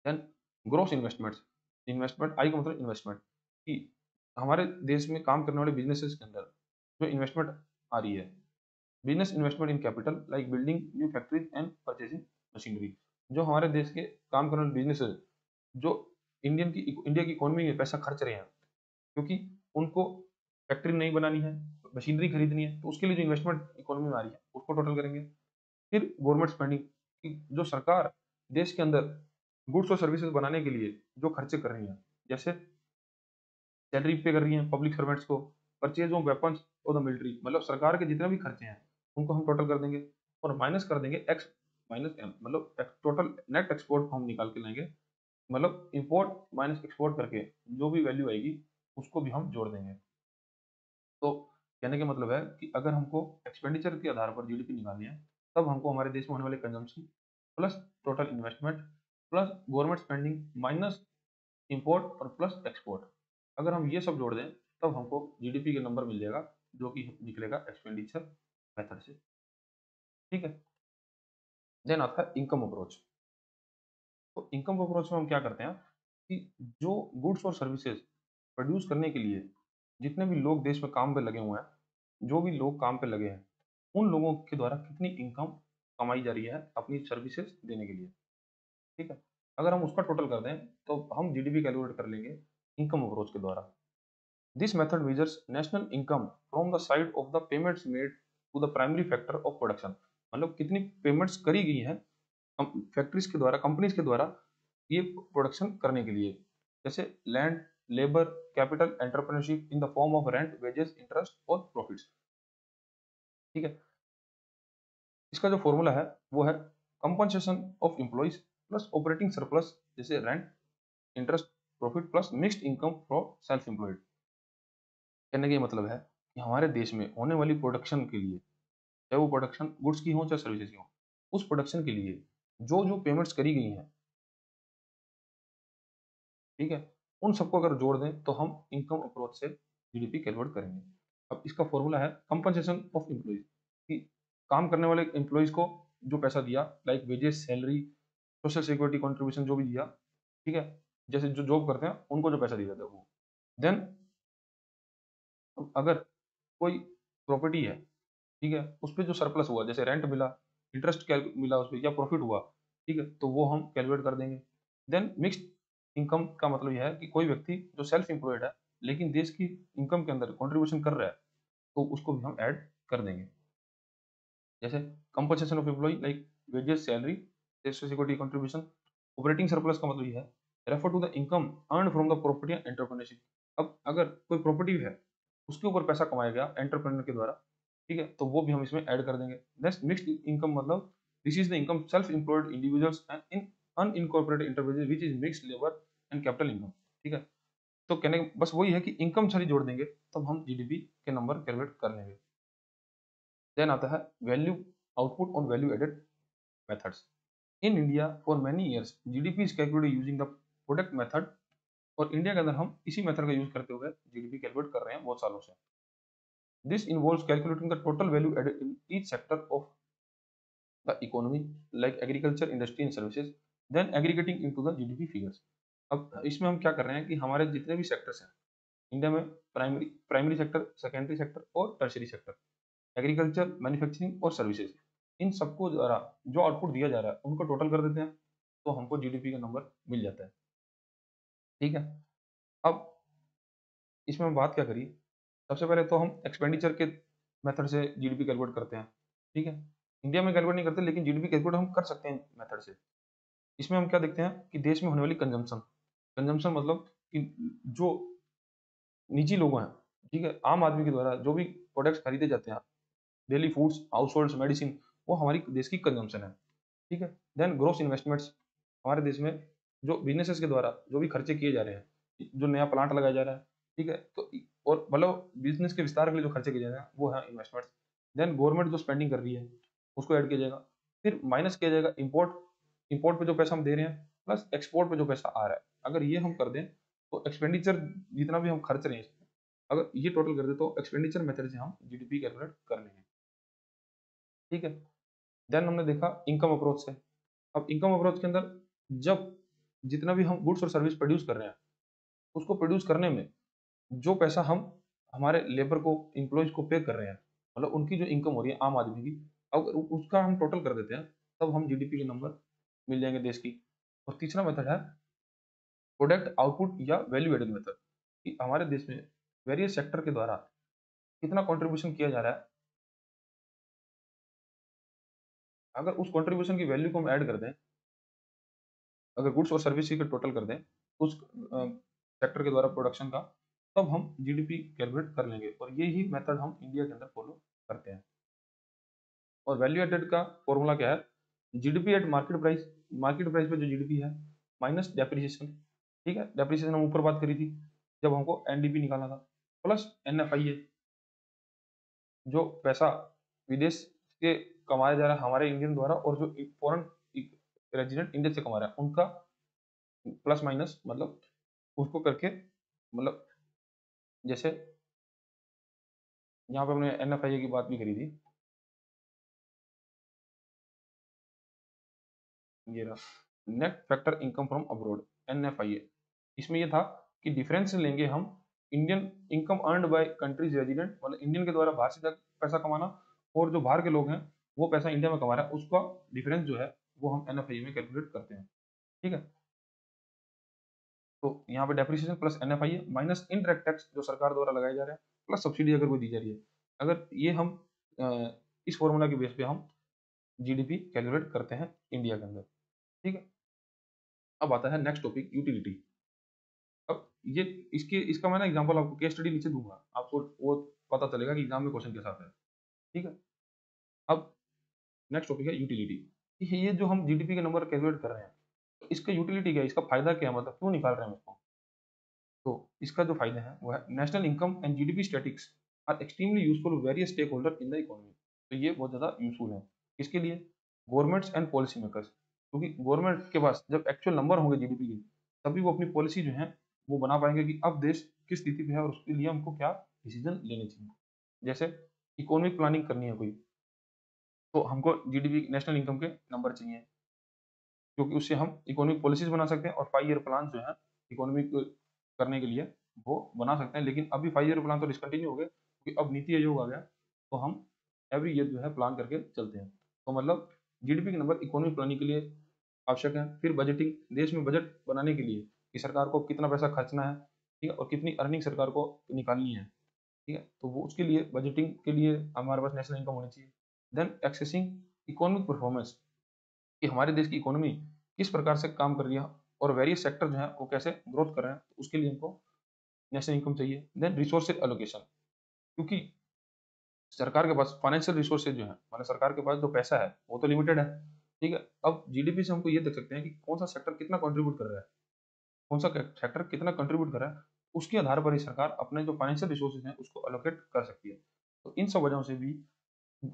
Then gross investments. Investment, I का मतलब इन्वेस्टमेंट, कि हमारे देश में काम करने वाले बिजनेसेस के अंदर जो इन्वेस्टमेंट आ रही है, business investment in capital like building new factories and purchasing machinery. जो हमारे देश के काम करने वाले बिजनेसेस जो इंडिया की इकोनॉमी में पैसा खर्च रहे हैं, क्योंकि उनको फैक्ट्री नहीं बनानी है, मशीनरी खरीदनी है, तो उसके लिए जो इन्वेस्टमेंट इकोनॉमी में आ रही है उसको टोटल करेंगे। फिर गवर्नमेंट स्पेंडिंग, कि जो सरकार देश के अंदर गुड्स और सर्विसेज बनाने के लिए जो खर्चे कर रही हैं, जैसे सैलरी पे कर रही हैं पब्लिक सर्वेंट्स को, परचेज ऑफ वेपन्स और द मिलिट्री, मतलब सरकार के जितने भी खर्चे हैं उनको हम टोटल कर देंगे, और माइनस कर देंगे एक्स माइनस एम, मतलब टोटल नेट एक्सपोर्ट को हम निकाल के लाएंगे, मतलब इंपोर्ट माइनस एक्सपोर्ट करके जो भी वैल्यू आएगी उसको भी हम जोड़ देंगे। तो कहने का मतलब है कि अगर हमको एक्सपेंडिचर के आधार पर जीडीपी निकालनी है, तब हमको हमारे देश में होने वाले consumption plus total investment plus government spending minus import और प्लस एक्सपोर्ट, अगर हम ये सब जोड़ दें, तब हमको जीडीपी का नंबर मिल जाएगा, जो कि निकलेगा एक्सपेंडिचर मेथड से, ठीक है? देन आता है इनकम अप्रोच। तो इनकम अप्रोच में हम क्या करते हैं कि जो गुड्स और सर्विसेज प्रोड्यूस करने के लिए जितने भी लोग देश में काम पे लगे हुए हैं, जो भी लोग काम पे लगे हैं, उन लोगों के द्वारा कितनी इनकम कमाई जा रही है अपनी सर्विसेज देने के लिए, ठीक है? अगर हम उसका टोटल कर दें, तो हम जीडीपी कैलकुलेट कर लेंगे इनकम अप्रोच के द्वारा। This method measures national income from the side of the payments made to the primary factor of production, मतलब कितनी पेमेंट्स करी गई हैं फैक्ट्रीज के द्वारा, कंपनीज के द्वारा ये प्रोडक्शन करने के लिए, जैसे land, labour, capital, entrepreneurship in the form of rent, wages, interest और प्रॉफिट्स। ठीक है, इसका जो फॉर्मूला है वो है compensation of employees plus operating surplus, जैसे rent, interest, profit plus mixed income for self employed. कहने का ये मतलब है कि हमारे देश में होने वाली प्रोडक्शन के लिए, चाहे वो प्रोडक्शन गुड्स की हो चाहे सर्विसेज की हो, उस प्रोडक्शन के लिए जो जो पेमेंट्स करी गई हैं, ठीक है, उन सबको अगर जोड़ दें तो हम इनकम अप्रोच से जीडीपी कैलकुलेट करेंगे। अब इसका फॉर्मूला है कंपनसेशन ऑफ एम्प्लॉइज, कि काम करने वाले एम्प्लॉइज को जो पैसा दिया, like wages, salary, social security contribution जो भी दिया, ठीक है, जैसे जो जॉब करते हैं उनको जो पैसा दिया जाता है वो। देन अगर कोई प्रॉपर्टी है, ठीक है, उस पर जो सरप्लस हुआ, जैसे रेंट मिला, इंटरेस्ट मिला उस पर या प्रॉफिट हुआ, ठीक है, तो वो हम कैलकुलेट कर देंगे। देन मिक्स्ड इनकम का मतलब यह है कि कोई व्यक्ति जो सेल्फ एम्प्लॉयड है लेकिन देश की इनकम के अंदर कंट्रीब्यूशन कर रहा है, तो उसको भी हम ऐड कर देंगे। जैसे compensation of employ like wages, salary, social security contribution. Operating surplus का मतलब यह है refer to the income earn from the property and entrepreneurship. अब अगर कोई प्रॉपर्टी है उसके ऊपर पैसा कमाया गया एंटरप्रेन्योर के द्वारा, ठीक है, तो वो भी हम इसमें ऐड कर देंगे। नेक्स्ट मिक्स्ड इनकम मतलब this is the income self employed individuals and in unincorporated enterprises which is mixed labour and capital income. ठीक है, तो कहने बस वही है कि इनकम सारी जोड़ देंगे तब हम जीडीपी के नंबर कैलकुलेट कर लेंगे। देन आता है value output on value added methods. In India for many years GDP is calculated using the product method, और इंडिया के अंदर हम इसी मेथड का यूज करते हुए जीडीपी कैलकुलेट कर रहे हैं बहुत सालों से। This involves calculating the total value added in each sector of the economy like agriculture, industry and services, then aggregating into the GDP figures. अब इसमें हम क्या कर रहे हैं कि हमारे जितने भी सेक्टर्स हैं इंडिया में, primary primary sector, secondary sector और टर्शरी सेक्टर, एग्रीकल्चर, मैन्युफैक्चरिंग और सर्विसेज, इन सबको द्वारा जो आउटपुट दिया जा रहा है उनको टोटल कर देते हैं तो हमको जीडीपी का नंबर मिल जाता है। ठीक है, अब इसमें हम बात क्या करिए, सबसे पहले तो हम एक्सपेंडिचर के मेथड से जीडीपी कैलकुलेट करते हैं। ठीक है, इंडिया में कैलकुलेट नहीं करते लेकिन जीडीपी कैलकुलेट हम कर सकते हैं मेथड से। इसमें हम क्या देखते हैं कि देश में होने वाली कंजम्पशन, कंजम्पशन मतलब कि जो निजी लोग हैं, ठीक है, आम आदमी के द्वारा जो भी प्रोडक्ट्स खरीदे जाते हैं, daily foods, house holds, medicine, वो हमारी देश की कंजम्पशन है। ठीक है, देन ग्रोस इन्वेस्टमेंट्स, हमारे देश में जो बिजनेसेस के द्वारा जो भी खर्चे किए जा रहे हैं, जो नया प्लांट लगाया जा रहा है, ठीक है, तो और मतलब बिजनेस के विस्तार के लिए जो खर्चे किए जा रहे हैं वो है इन्वेस्टमेंट्स। देन गवर्नमेंट जो स्पेंडिंग कर रही है उसको ऐड किया जाएगा, फिर माइनस किया जाएगा इम्पोर्ट, इम्पोर्ट पे जो पैसा हम दे रहे हैं प्लस एक्सपोर्ट पे जो पैसा आ रहा है। अगर ये हम कर दें तो एक्सपेंडिचर जितना भी हम खर्च रहे हैं, अगर ये टोटल कर दे तो एक्सपेंडिचर मेथड से हम जीडीपी कैलकुलेट कर लेंगे। ठीक है, देन हमने देखा इनकम अप्रोच से। अब इनकम अप्रोच के अंदर जब जितना भी हम गुड्स और सर्विस प्रोड्यूस कर रहे हैं उसको प्रोड्यूस करने में जो पैसा हम हमारे लेबर को, एम्प्लॉयज को पे कर रहे हैं, मतलब उनकी जो इनकम हो रही है आम आदमी की, अगर उसका हम टोटल कर देते हैं तब हम जीडीपी के नंबर मिल जाएंगे देश की। और तीसरा मेथड है प्रोडक्ट आउटपुट या वैल्यू एडेड मेथड, कि हमारे देश में वेरियस सेक्टर के द्वारा कितना कंट्रीब्यूशन किया जा रहा है, अगर उस कंट्रीब्यूशन की वैल्यू को हम ऐड कर दें, अगर गुड्स और सर्विस का टोटल कर दें उस सेक्टर के द्वारा प्रोडक्शन का, तब हम जीडीपी कैलकुलेट कर लेंगे। और ये ही मेथड हम इंडिया के अंदर फॉलो करते हैं। और वैल्यू एडेड का फॉर्मूला क्या है, जीडीपी एट मार्केट प्राइस पे जो जीडीपी है माइनस डेप्रिसिएशन। ठीक है, डेप्रिसिएशन हम ऊपर बात करी थी जब हमको एनडीपी निकालना था, प्लस एनएफआईए, जो पैसा विदेश से कमाया जा रहा है हमारे इंडियन द्वारा और जो फॉरेन रेजिडेंट इंडिया से कमा रहा है उनका प्लस माइनस, मतलब उसको करके, मतलब जैसे यहाँ पे हमने एनएफआईए की बात भी करी थी, ये रहा net factor income from abroad, NFIA. इसमें ये था कि डिफरेंस लेंगे हम Indian income earned bye countries resident, मतलब इंडियन के द्वारा बाहर से पैसा कमाना, और जो बाहर के लोग हैं वो पैसा इंडिया में कमा रहा है, उसका डिफरेंस जो है वो हम एनएफआईए में कैलकुलेट करते हैं। ठीक है, तो यहाँ पे डेप्रिसिएशन प्लस एनएफआई है माइनस इनडायरेक्ट टैक्स जो सरकार द्वारा लगाए जा रहे हैं प्लस सब्सिडी अगर कोई दी जा रही है। अगर ये हम इस फॉर्मूला के बेस पे हम जीडीपी कैलकुलेट करते हैं इंडिया के अंदर, ठीक है। अब आता है नेक्स्ट टॉपिक, यूटिलिटी। अब ये इसका मैं ना एग्जांपल आपको केस स्टडी नीचे दूंगा, आपको वो पता चलेगा कि एग्जाम में क्वेश्चन कैसा आता है, ठीक है। अब नेक्स्ट टॉपिक है यूटिलिटी। ये जो हम जीडीपी के नंबर कैलकुलेट कर रहे हैं, तो इसका यूटिलिटी क्या है, इसका फायदा क्या है, मतलब क्यों निकाल रहे हैं हम इसको। तो इसका जो फायदा है वो है national income and GDP statics are extremely useful various stake holder in the economy. तो ये बहुत ज्यादा यूजफुल है किसके लिए, गवर्नमेंट्स एंड पॉलिसी मेकर्स, क्योंकि गवर्नमेंट के पास जब एक्चुअल नंबर होंगे जीडीपी के, तभी वो अपनी पॉलिसी जो है वो बना पाएंगे कि अब देश किस स्थिति पे है और उसके लिए हमको क्या डिसीजन लेने चाहिए। जैसे इकोनॉमिक प्लानिंग करनी है कोई, तो हमको जीडीपी नेशनल इनकम के नंबर चाहिए, क्योंकि उससे हम इकोनॉमिक पॉलिसीज बना सकते हैं और 5 ईयर प्लान जो है इकोनॉमिक करने के लिए वो बना सकते हैं। लेकिन अभी 5 ईयर प्लान तो डिसकंटिन्यू हो गए, क्योंकि अब नीति आयोग आ गया, तो हम एवरी ईयर जो है प्लान करके चलते हैं। तो मतलब जीडीपी के नंबर इकोनॉमिक प्लानिंग के लिए आवश्यक है। फिर बजटिंग, देश में बजट बनाने के लिए कि सरकार को कितना पैसा खर्चना है, ठीक है, और कितनी अर्निंग सरकार को निकालनी है, ठीक है, तो वो उसके लिए बजटिंग के लिए हमारे पास नेशनल इनकम होनी चाहिए। देन एक्सेसिंग इकोनॉमिक परफॉर्मेंस, कि हमारे देश की इकोनॉमी किस प्रकार से काम कर रही है और वेरियस सेक्टर जो है वो कैसे ग्रोथ कर रहे हैं, तो उसके लिए हमको नेशनल इनकम चाहिए। देन रिसोर्सेज एलोकेशन, क्योंकि सरकार के पास फाइनेंशियल रिसोर्सेज जो है, मतलब सरकार के पास जो पैसा है वो तो लिमिटेड है, ठीक है। अब जीडीपी से हमको ये देख सकते हैं कि कौन सा सेक्टर कितना कंट्रीब्यूट कर रहा है, कौन सा सेक्टर कितना कंट्रीब्यूट कर रहा है, उसके आधार पर ही सरकार अपने जो फाइनेंशियल रिसोर्सेज हैं उसको एलोकेट कर सकती है। तो इन सब वजहों से भी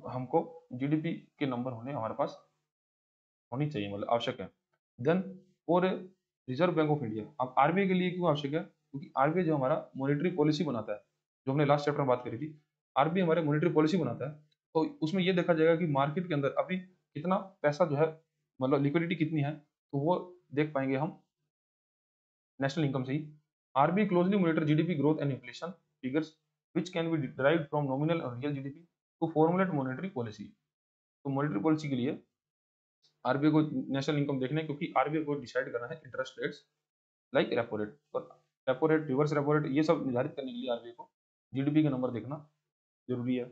हमको जीडीपी के नंबर होने हमारे पास होनी चाहिए, मतलब आवश्यक है। देन और रिजर्व बैंक ऑफ इंडिया, अब आरबीआई के लिए क्यों आवश्यक है, क्योंकि आरबीआई जो हमारा मॉनेटरी पॉलिसी बनाता है, जो हमने लास्ट चैप्टर में बात करी थी, आरबीआई हमारे मॉनेटरी पॉलिसी बनाता है, तो उसमें ये देखा जाएगा कि मार्केट के अंदर अभी कितना पैसा जो है, मतलब लिक्विडिटी कितनी है, तो वो देख पाएंगे हम नेशनल इनकम से ही। RBI closely monitor GDP growth and inflation figures which can be derived from nominal और real GDP to formulate monetary policy. तो मॉनेटरी पॉलिसी के लिए आरबीआई को नेशनल इनकम देखना है, क्योंकि आरबीआई को डिसाइड करना है interest rates like repo rate और repo rate, reverse repo rate, ये सब निर्धारित करने के लिए आरबीआई को जीडीपी के नंबर देखना जरूरी है।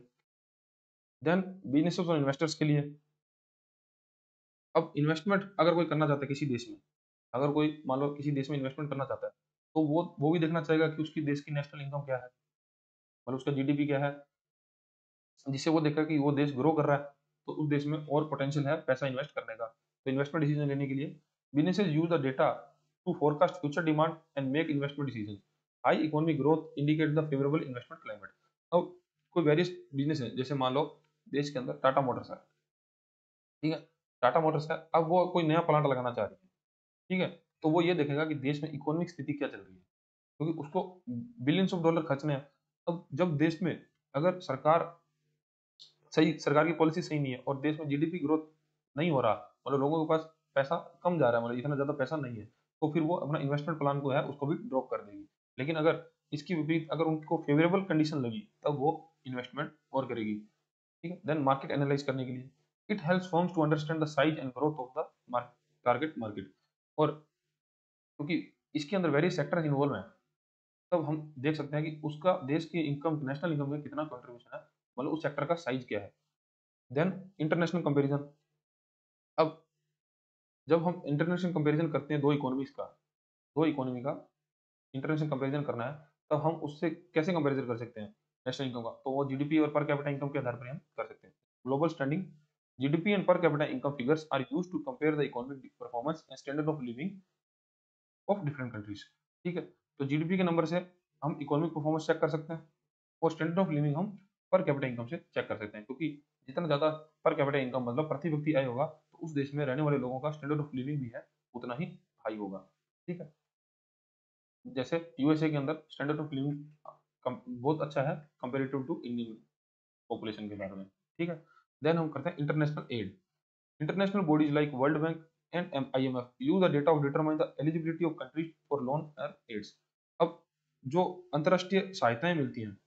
देन बिजनेस और इन्वेस्टर्स के लिए, अब इन्वेस्टमेंट अगर कोई करना चाहता है किसी देश में, अगर कोई मान लो किसी देश में इन्वेस्टमेंट करना चाहता है, तो वो भी देखना चाहेगा कि उसकी देश की नेशनल इनकम क्या है, मतलब उसका जीडीपी क्या है, जिससे वो देखा कि वो देश ग्रो कर रहा है, तो उस देश में और पोटेंशियल है पैसा इन्वेस्ट करने का। तो इन्वेस्टमेंट डिसीजन लेने के लिए businesses use the data to forecast future demand and make investment decision. High economic growth indicate the favourable investment climate. अब कोई वेरियस बिजनेस है, जैसे मान लो देश के अंदर टाटा मोटर्स है, ठीक है, टाटा मोटर्स है, अब वो कोई नया प्लांट लगाना चाह रही है, ठीक है, तो वो ये देखेगा कि देश में इकोनॉमिक स्थिति क्या चल रही है, क्योंकि उसको बिलियंस ऑफ डॉलर खर्चने हैं। अब जब देश में अगर सरकार की पॉलिसी सही नहीं है और देश में जीडीपी ग्रोथ नहीं हो रहा, मतलब लोगों के पास पैसा कम जा रहा है, मतलब इतना ज्यादा पैसा नहीं है, तो फिर वो अपना इन्वेस्टमेंट प्लान को है उसको भी ड्रॉप कर देगी। लेकिन अगर इसकी विपरीत अगर उनको फेवरेबल कंडीशन लगी, तब वो इन्वेस्टमेंट और करेगी, ठीक है। देन मार्केट एनालाइज करने के लिए it helps firms to understand the size and growth of the target market. और क्योंकि इसके अंदर वेरियस सेक्टर इन्वॉल्व हैं, तब हम देख सकते हैं कि उसका देश की इनकम, नेशनल इनकम में कितना कंट्रीब्यूशन है, मतलब उस सेक्टर का साइज क्या है। देन इंटरनेशनल कंपैरिजन, अब जब हम इंटरनेशनल कंपैरिजन करते हैं दो इकोनॉमी का इंटरनेशनल कंपैरिजन करना है, तब हम उससे कैसे कंपैरिजन कर सकते हैं नेशनल इनकम का, तो वो जीडीपी और पर कैपिटा इनकम के आधार पर हम कर सकते हैं। Global standing, GDP and per capita income figures are used to compare the economic performance and standard of living of different countries, ठीक है। तो जीडीपी के नंबर से हम इकोनॉमिक परफॉर्मेंस चेक कर सकते हैं और स्टैंडर्ड ऑफ लिविंग हम पर कैपिटा इनकम से चेक कर सकते हैं, क्योंकि जितना ज्यादा पर कैपिटा इनकम मतलब प्रति व्यक्ति आय होगा, तो उस देश में रहने वाले लोगों का स्टैंडर्ड ऑफ लिविंग भी है उतना ही हाई होगा, ठीक है। जैसे यूएसए के अंदर स्टैंडर्ड ऑफ लिविंग बहुत अच्छा है कंपेरेटिव टू इंडियन पॉपुलेशन के बारे में, ठीक है। देन हम करते हैं international aid. International bodies like World Bank and IMF use the data of determine the eligibility of countries for loan and aids. अब जो अंतर्राष्ट्रीय सहायताएं मिलती हैं,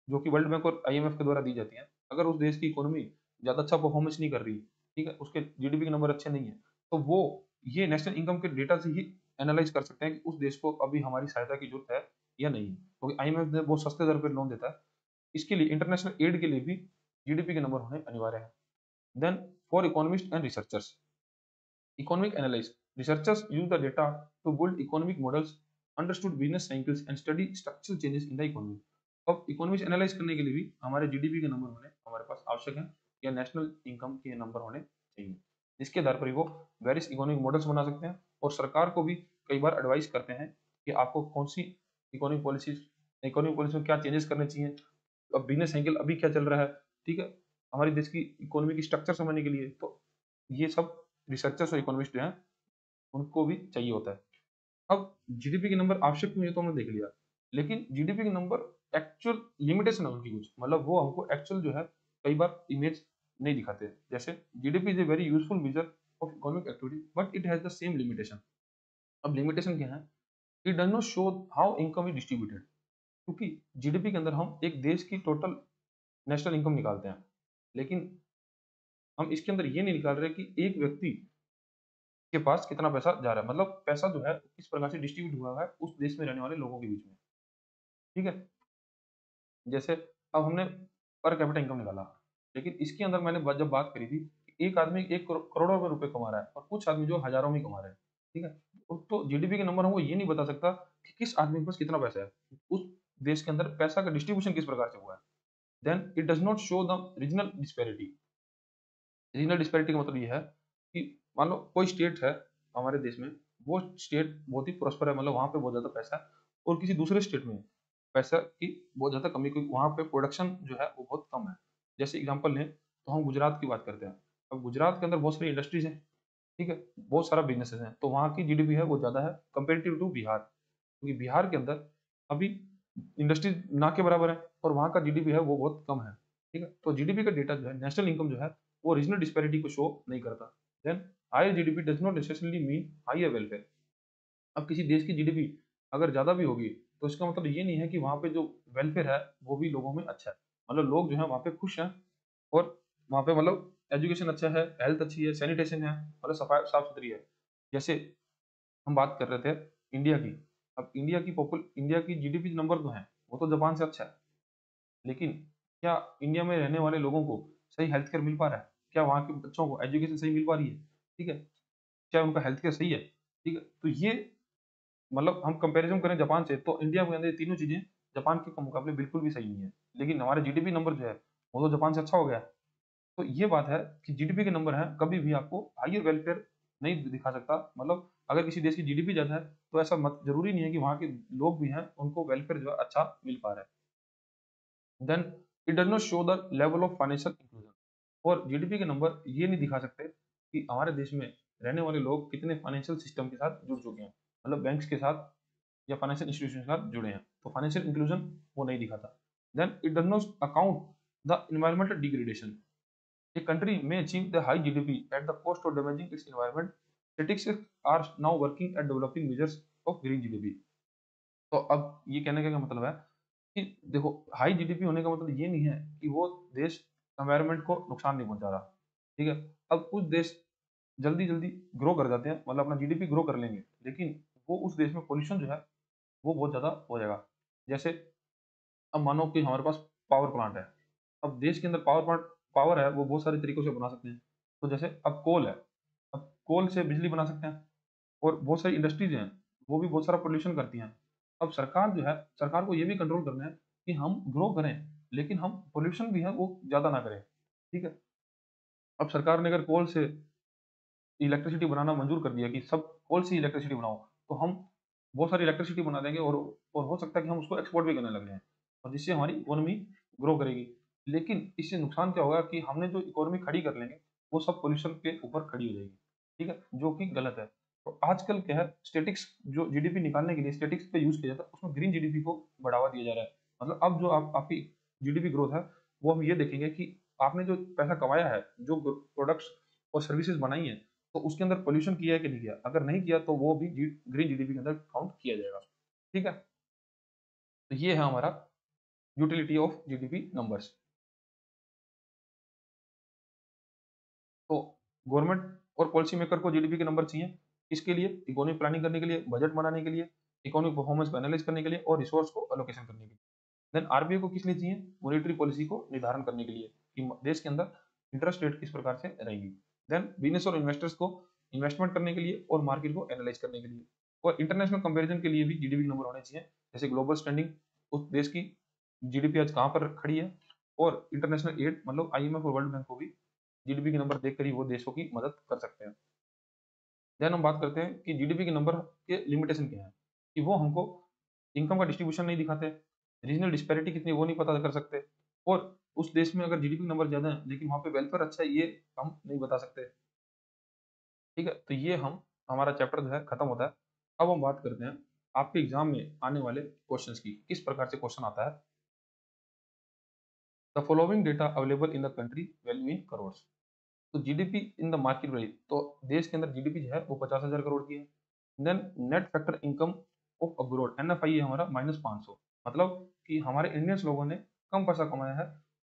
जो कि वर्ल्ड बैंक और आईएमएफ के द्वारा दी जाती हैं, अगर उस देश की इकोनॉमी ज्यादा अच्छा परफॉर्मेंस नहीं कर रही, ठीक है, उसके जीडीपी के नंबर अच्छे नहीं है, तो वो ये नेशनल इनकम के डेटा से ही एनालाइज कर सकते हैं कि उस देश को अभी हमारी सहायता की जरूरत है या नहीं, क्योंकि आईएमएफ ने बहुत सस्ते दर पर लोन देता है। इसके लिए इंटरनेशनल एड के लिए भी जीडीपी के नंबर होने अनिवार्य है। Then for economist and researchers, economic analysis, researchers use the data to build economic models, understood business cycles and study structural changes in the economy. अब इकोनॉमिक्स एनालाइज करने के लिए भी हमारे जीडीपी के नंबर होने हमारे पास आवश्यक है, या नेशनल इनकम के नंबर होने चाहिए, जिसके आधार पर ही वो वेरियस इकोनॉमिक मॉडल्स बना सकते हैं और सरकार को भी कई बार एडवाइस करते हैं कि आपको कौन सी इकोनॉमिक पॉलिसी में क्या चेंजेस करने चाहिए, अब बिजनेस साइकिल अभी क्या चल रहा है, ठीक है, हमारी देश की इकोनॉमी की स्ट्रक्चर समझने के लिए। तो ये सब रिसर्चर्स और इकोनॉमिस्ट जो हैं उनको भी चाहिए होता है। अब जीडीपी के नंबर आवश्यक क्यों है तो हमने देख लिया, लेकिन जीडीपी के नंबर एक्चुअल लिमिटेशन है उनकी कुछ, मतलब वो हमको एक्चुअल जो है कई बार इमेज नहीं दिखाते। जैसे GDP is a very useful measure of economic activity but it has the same limitation. अब लिमिटेशन क्या है, it does not show how income is distributed, क्योंकि जीडीपी के अंदर हम एक देश की टोटल नेशनल इनकम निकालते हैं, लेकिन हम इसके अंदर ये नहीं निकाल रहे कि एक व्यक्ति के पास कितना पैसा जा रहा है, मतलब पैसा जो है किस प्रकार से डिस्ट्रीब्यूट हुआ है उस देश में रहने वाले लोगों के बीच में, ठीक है। जैसे अब हमने पर कैपिटा इनकम निकाला, लेकिन इसके अंदर मैंने जब बात करी थी कि एक आदमी एक करोड़ों में रुपए कमा रहा है और कुछ आदमी जो हजारों में कमा रहे हैं, ठीक है, तो जीडीपी के नंबर हमको ये नहीं बता सकता कि किस आदमी के पास कितना पैसा है, उस देश के अंदर पैसा का डिस्ट्रीब्यूशन किस प्रकार से हुआ है। Then it does not show the regional disparity. Regional disparity का मतलब ये है कि मान लो कोई स्टेट है हमारे देश में, वो स्टेट बहुत ही प्रॉस्पर है, मतलब वहाँ पे बहुत ज़्यादा पैसा है, और किसी दूसरे स्टेट में पैसा की बहुत ज़्यादा कमी, क्योंकि वहाँ पे प्रोडक्शन जो है वो बहुत कम है। जैसे एग्जांपल लें तो हम गुजरात की बात करते हैं। अब गुजरात के अंदर बहुत सारी इंडस्ट्रीज हैं, ठीक है, बहुत सारा बिजनेसेस हैं, तो वहाँ की जीडीपी है वो ज़्यादा है कंपेरेटिव टू बिहार, क्योंकि बिहार के अंदर अभी इंडस्ट्रीज ना के बराबर है और वहाँ का जीडीपी है वो बहुत कम है, ठीक है। तो जीडीपी का डेटा जो है, नेशनल इनकम जो है वो रीजनल डिस्पैरिटी को शो नहीं करता। Then higher GDP does not necessarily mean higher welfare. अब किसी देश की जीडीपी अगर ज्यादा भी होगी तो इसका मतलब ये नहीं है कि वहाँ पे जो वेलफेयर है वो भी लोगों में अच्छा है, मतलब लोग जो है वहाँ पे खुश हैं, और वहाँ पे मतलब एजुकेशन अच्छा है, हेल्थ अच्छी है, सैनिटेशन है, मतलब सफाई साफ सुथरी है। जैसे हम बात कर रहे थे इंडिया की, अब इंडिया की जीडीपी नंबर तो है वो तो जापान से अच्छा है, लेकिन क्या इंडिया में रहने वाले लोगों को सही हेल्थ केयर मिल पा रहा है, क्या वहाँ के बच्चों को एजुकेशन सही मिल पा रही है, ठीक है, क्या उनका हेल्थ केयर सही है, ठीक है। तो ये मतलब हम कंपैरिजन करें जापान से तो इंडिया के अंदर ये तीनों चीजें जापान के मुकाबले बिल्कुल भी सही नहीं है, लेकिन हमारे जीडीपी नंबर जो है वो तो जापान से अच्छा हो गया है। तो ये बात है कि जीडीपी के नंबर है कभी भी आपको हायर वेलफेयर नहीं दिखा सकता, मतलब अगर किसी देश की जीडीपी ज्यादा है तो ऐसा मत जरूरी नहीं है कि वहाँ के लोग भी हैं उनको वेलफेयर जो है अच्छा मिल पा रहा है। Then it does not show the level of financial inclusion, और जीडीपी के नंबर ये नहीं दिखा सकते कि हमारे देश में रहने वाले लोग कितने फाइनेंशियल सिस्टम के साथ जुड़ चुके हैं, मतलब बैंक्स के साथ या फाइनेंशियल इंस्टीट्यूशन के साथ जुड़े हैं, तो फाइनेंशियल इंक्लूजन वो नहीं दिखाता। Then it does not account the environmental degradation. A country may achieve the high GDP at the cost of damaging its environment. Statistics are now working at developing measures of green GDP. तो अब ये कहने का क्या मतलब है कि देखो हाई जीडीपी होने का मतलब ये नहीं है कि वो देश एनवायरनमेंट को नुकसान नहीं पहुंचा रहा, ठीक है। अब कुछ देश जल्दी जल्दी ग्रो कर जाते हैं, मतलब अपना जीडीपी ग्रो कर लेंगे, लेकिन वो उस देश में पोल्यूशन जो है वो बहुत ज्यादा हो जाएगा। जैसे अब मानो कि हमारे पास पावर प्लांट है, अब देश के अंदर पावर है वो बहुत सारे तरीकों से बना सकते हैं। तो जैसे अब कोल है, अब कोल से बिजली बना सकते हैं, और बहुत सारी इंडस्ट्रीज हैं वो भी बहुत सारा पोल्यूशन करती हैं। अब सरकार जो है, सरकार को ये भी कंट्रोल करना है कि हम ग्रो करें लेकिन हम पोल्यूशन भी है वो ज्यादा ना करें, ठीक है। अब सरकार ने अगर कोल से इलेक्ट्रिसिटी बनाना मंजूर कर दिया कि सब कोल से इलेक्ट्रिसिटी बनाओ, तो हम बहुत सारी इलेक्ट्रिसिटी बना देंगे, और हो सकता है कि हम उसको एक्सपोर्ट भी करने लग जाएं, और जिससे हमारी इकोनॉमी ग्रो करेगी। लेकिन इससे नुकसान क्या होगा कि हमने जो इकोनॉमी खड़ी कर लेंगे वो सब पोल्यूशन के ऊपर खड़ी हो जाएगी, ठीक है, जो कि गलत है। तो आजकल क्या है, स्टेटिक्स जो जीडीपी निकालने के लिए स्टेटिक्स पे यूज किया जाता है, उसमें ग्रीन जीडीपी को बढ़ावा दिया जा रहा है। मतलब अब जो आपकी जीडीपी ग्रोथ है वो हम ये देखेंगे कि आपने जो पैसा कमाया है, जो प्रोडक्ट्स और सर्विसेज बनाई है, तो उसके अंदर पोल्यूशन किया है कि नहीं किया, अगर नहीं किया तो वो भी ग्रीन जीडीपी के अंदर काउंट किया जाएगा, ठीक है। तो ये है हमारा यूटिलिटी ऑफ जीडीपी नंबर्स। तो गवर्नमेंट और पॉलिसी मेकर को जीडीपी के नंबर चाहिए, इसके लिए इकोनॉमिक प्लानिंग करने के लिए, बजट बनाने के लिए, इकोनॉमिक परफॉर्मेंस को एनालाइज करने के लिए और रिसोर्स को एलोकेशन करने के लिए। देन आरबीआई को किस लिए चाहिए? मॉनेटरी पॉलिसी को निर्धारण करने के लिए कि देश के अंदर इंटरेस्ट रेट किस प्रकार से रहेंगी। देन बिजनेस और इन्वेस्टर्स को इन्वेस्टमेंट करने के लिए और मार्केट को एनालाइज करने के लिए, और इंटरनेशनल कंपैरिजन के लिए भी जीडीपी नंबर होने चाहिए, जैसे ग्लोबल स्टैंडिंग, उस देश की जीडीपी आज कहाँ पर खड़ी है, और इंटरनेशनल एड मतलब आईएमएफ और वर्ल्ड बैंक को भी जीडीपी के नंबर देखकर ही वो देशों की मदद कर सकते हैं। देन हम बात करते हैं कि जीडीपी के नंबर के लिमिटेशन क्या है, कि वो हमको इनकम का डिस्ट्रीब्यूशन नहीं दिखाते, रीजनल डिस्पैरिटी कितनी वो नहीं पता कर सकते, और उस देश में अगर जीडीपी नंबर ज्यादा है लेकिन वहाँ पे वेलफेयर अच्छा है ये हम नहीं बता सकते। ठीक है, तो ये हम हमारा चैप्टर जो है खत्म होता है। अब हम बात करते हैं आपके एग्जाम में आने वाले क्वेश्चंस की, किस प्रकार से क्वेश्चन आता है। The following data available in the country value in crore. तो GDP in the market value, तो देश के अंदर जीडीपी जो है वो 50,000 करोड़ की है। Then net factor income of abroad, NFI है हमारा -500, मतलब कि हमारे इंडियंस लोगों ने कम पैसा कमाया है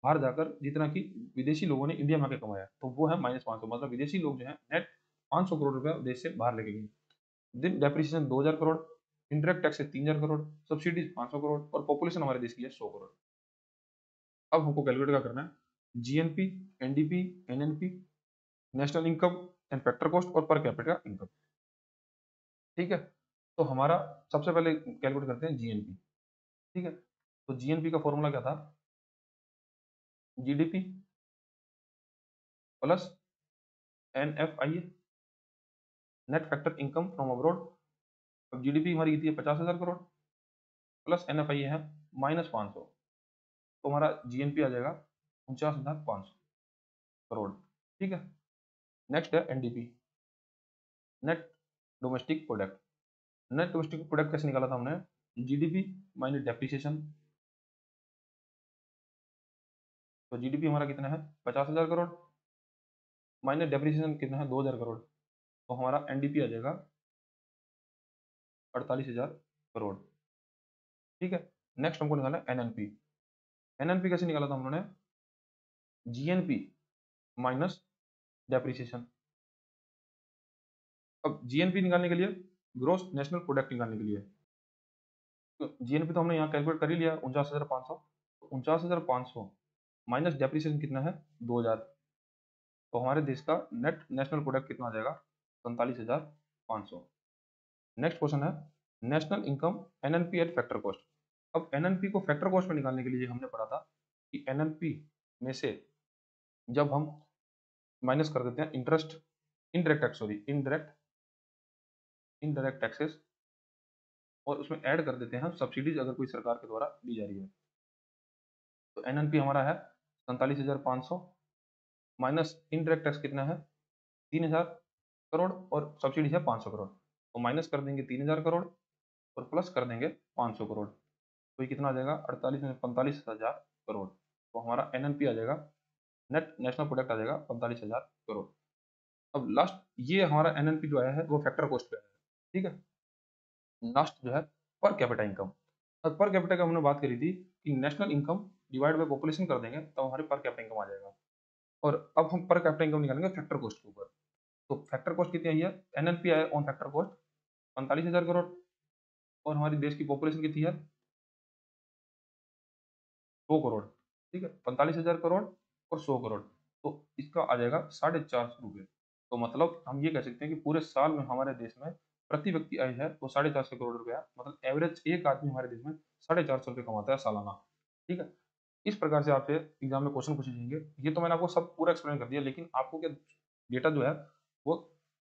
बाहर जाकर जितना कि विदेशी लोगों ने इंडिया में आके कमाया है, तो वो है -500, मतलब विदेशी लोग जो है नेट 500 करोड़ रुपया देश से बाहर लेके गए। दिन डेप्रिसिएशन 2000 करोड़, इंडायरेक्ट टैक्स है 3000 करोड़, सब्सिडीज 500 करोड़, और पॉपुलेशन हमारे देश की है 100 करोड़। अब हमको कैलकुलेट क्या करना है, GNP, NDP, NNP, national income and factor cost और पर कैपिटा इनकम। ठीक है, तो हमारा सबसे पहले कैलकुलेट करते हैं जीएनपी। ठीक है, तो जीएनपी का फॉर्मूला क्या था, GDP plus NFI, net factor income from abroad. अब जीडीपी हमारी कितनी है, 50,000 करोड़, प्लस एनएफआई है -500, तो हमारा जीएनपी आ जाएगा 49,500 करोड़। ठीक है, नेक्स्ट है NDP, net domestic product. Net domestic product कैसे निकाला था हमने, जीडीपी माइनस डेप्रिसिएशन, तो जीडीपी हमारा कितना है 50,000 करोड़, माइनस डेप्रिसिएशन कितना है 2,000 करोड़, तो हमारा एनडीपी आ जाएगा 48,000 करोड़। ठीक है, नेक्स्ट हमको निकालना है एनएनपी। एनएनपी कैसे निकाला था हमने, जीएनपी माइनस डेप्रिसिएशन। अब जीएनपी निकालने के लिए, ग्रोस नेशनल प्रोडक्ट निकालने के लिए, तो जीएनपी तो हमने यहाँ कैलकुलेट कर ही लिया 49,500, तो 49,500 माइनस डेप्रिसिएशन कितना है 2,000, तो हमारे देश का नेट नेशनल प्रोडक्ट कितना आ जाएगा 47,500। नेक्स्ट क्वेश्चन है national income NNP at factor cost. अब एनएनपी को फैक्टर कॉस्ट में निकालने के लिए हमने पढ़ा था कि एनएनपी में से जब हम माइनस कर देते हैं interest, indirect tax, sorry indirect taxes, और उसमें ऐड कर देते हैं सब्सिडीज अगर कोई सरकार के द्वारा दी जा रही है, तो एनएनपी हमारा है 47,500 माइनस इनडायरेक्ट टैक्स कितना है 3,000 करोड़ और सब्सिडी है 500 करोड़, तो माइनस कर देंगे 3,000 करोड़ और प्लस कर देंगे 500 करोड़, तो ये कितना आ जाएगा 48 में 45,000 करोड़, तो हमारा एनएनपी आ जाएगा, नेट नेशनल प्रोडक्ट आ जाएगा 45,000 करोड़। अब लास्ट ये हमारा एनएनपी जो आया है वो फैक्टर कॉस्ट पे आया है। ठीक है, लास्ट जो है पर कैपिटा इनकम। अब पर कैपिटा का हमने बात करी थी कि national income divide by population कर देंगे तो हमारे पर कैपिटा इनकम आ जाएगा, और अब हम पर कैपिटा इनकम निकालेंगे फैक्टर कॉस्ट के ऊपर। तो फैक्टर कॉस्ट कितनी आई है, एनएनपी आया ऑन फैक्टर कॉस्ट 45,000 करोड़, और हमारी देश की पॉपुलेशन कितनी है 100 करोड़। ठीक है, 45,000 करोड़ और 100 करोड़, तो इसका आ जाएगा 450 रुपये। तो मतलब हम ये कह सकते हैं कि पूरे साल में हमारे देश में प्रति व्यक्ति आय है वो 450 करोड़ रुपया, मतलब एवरेज एक आदमी हमारे देश में 450 रुपये कमाता है सालाना। ठीक है, इस प्रकार से आपसे एग्जाम में क्वेश्चन पूछे जाएंगे। ये तो मैंने आपको सब पूरा एक्सप्लेन कर दिया, लेकिन आपको क्या डेटा जो है वो,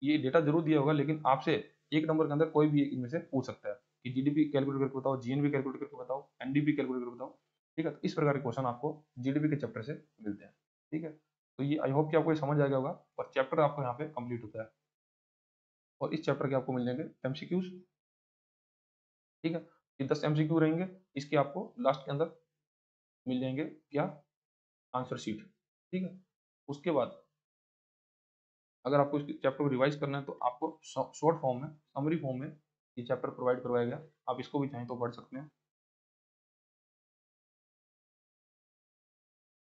ये डेटा जरूर दिया होगा, लेकिन आपसे एक नंबर के अंदर कोई भी इनमें से पूछ सकता है कि जीडीपी कैलकुलेट करके बताओ, जीएनपी कैलकुलेट करके बताओ, एनडीपी कैलकुलेट करके बताओ। ठीक है, तो इस प्रकार के क्वेश्चन आपको जीडीपी के चैप्टर से मिलते हैं। ठीक है, तो ये आई होप कि आपको ये समझ आ गया होगा, और चैप्टर आपको यहाँ पे कंप्लीट होता है, और इस चैप्टर के आपको मिल जाएंगे एमसीक्यूज। ठीक है, ये 10 एमसीक्यू रहेंगे, इसके आपको लास्ट के अंदर मिल जाएंगे क्या, आंसर शीट। ठीक है, उसके बाद अगर आपको इस चैप्टर को रिवाइज करना है तो आपको शॉर्ट फॉर्म में, समरी फॉर्म में ये चैप्टर प्रोवाइड करवाया गया, आप इसको भी चाहें तो पढ़ सकते हैं।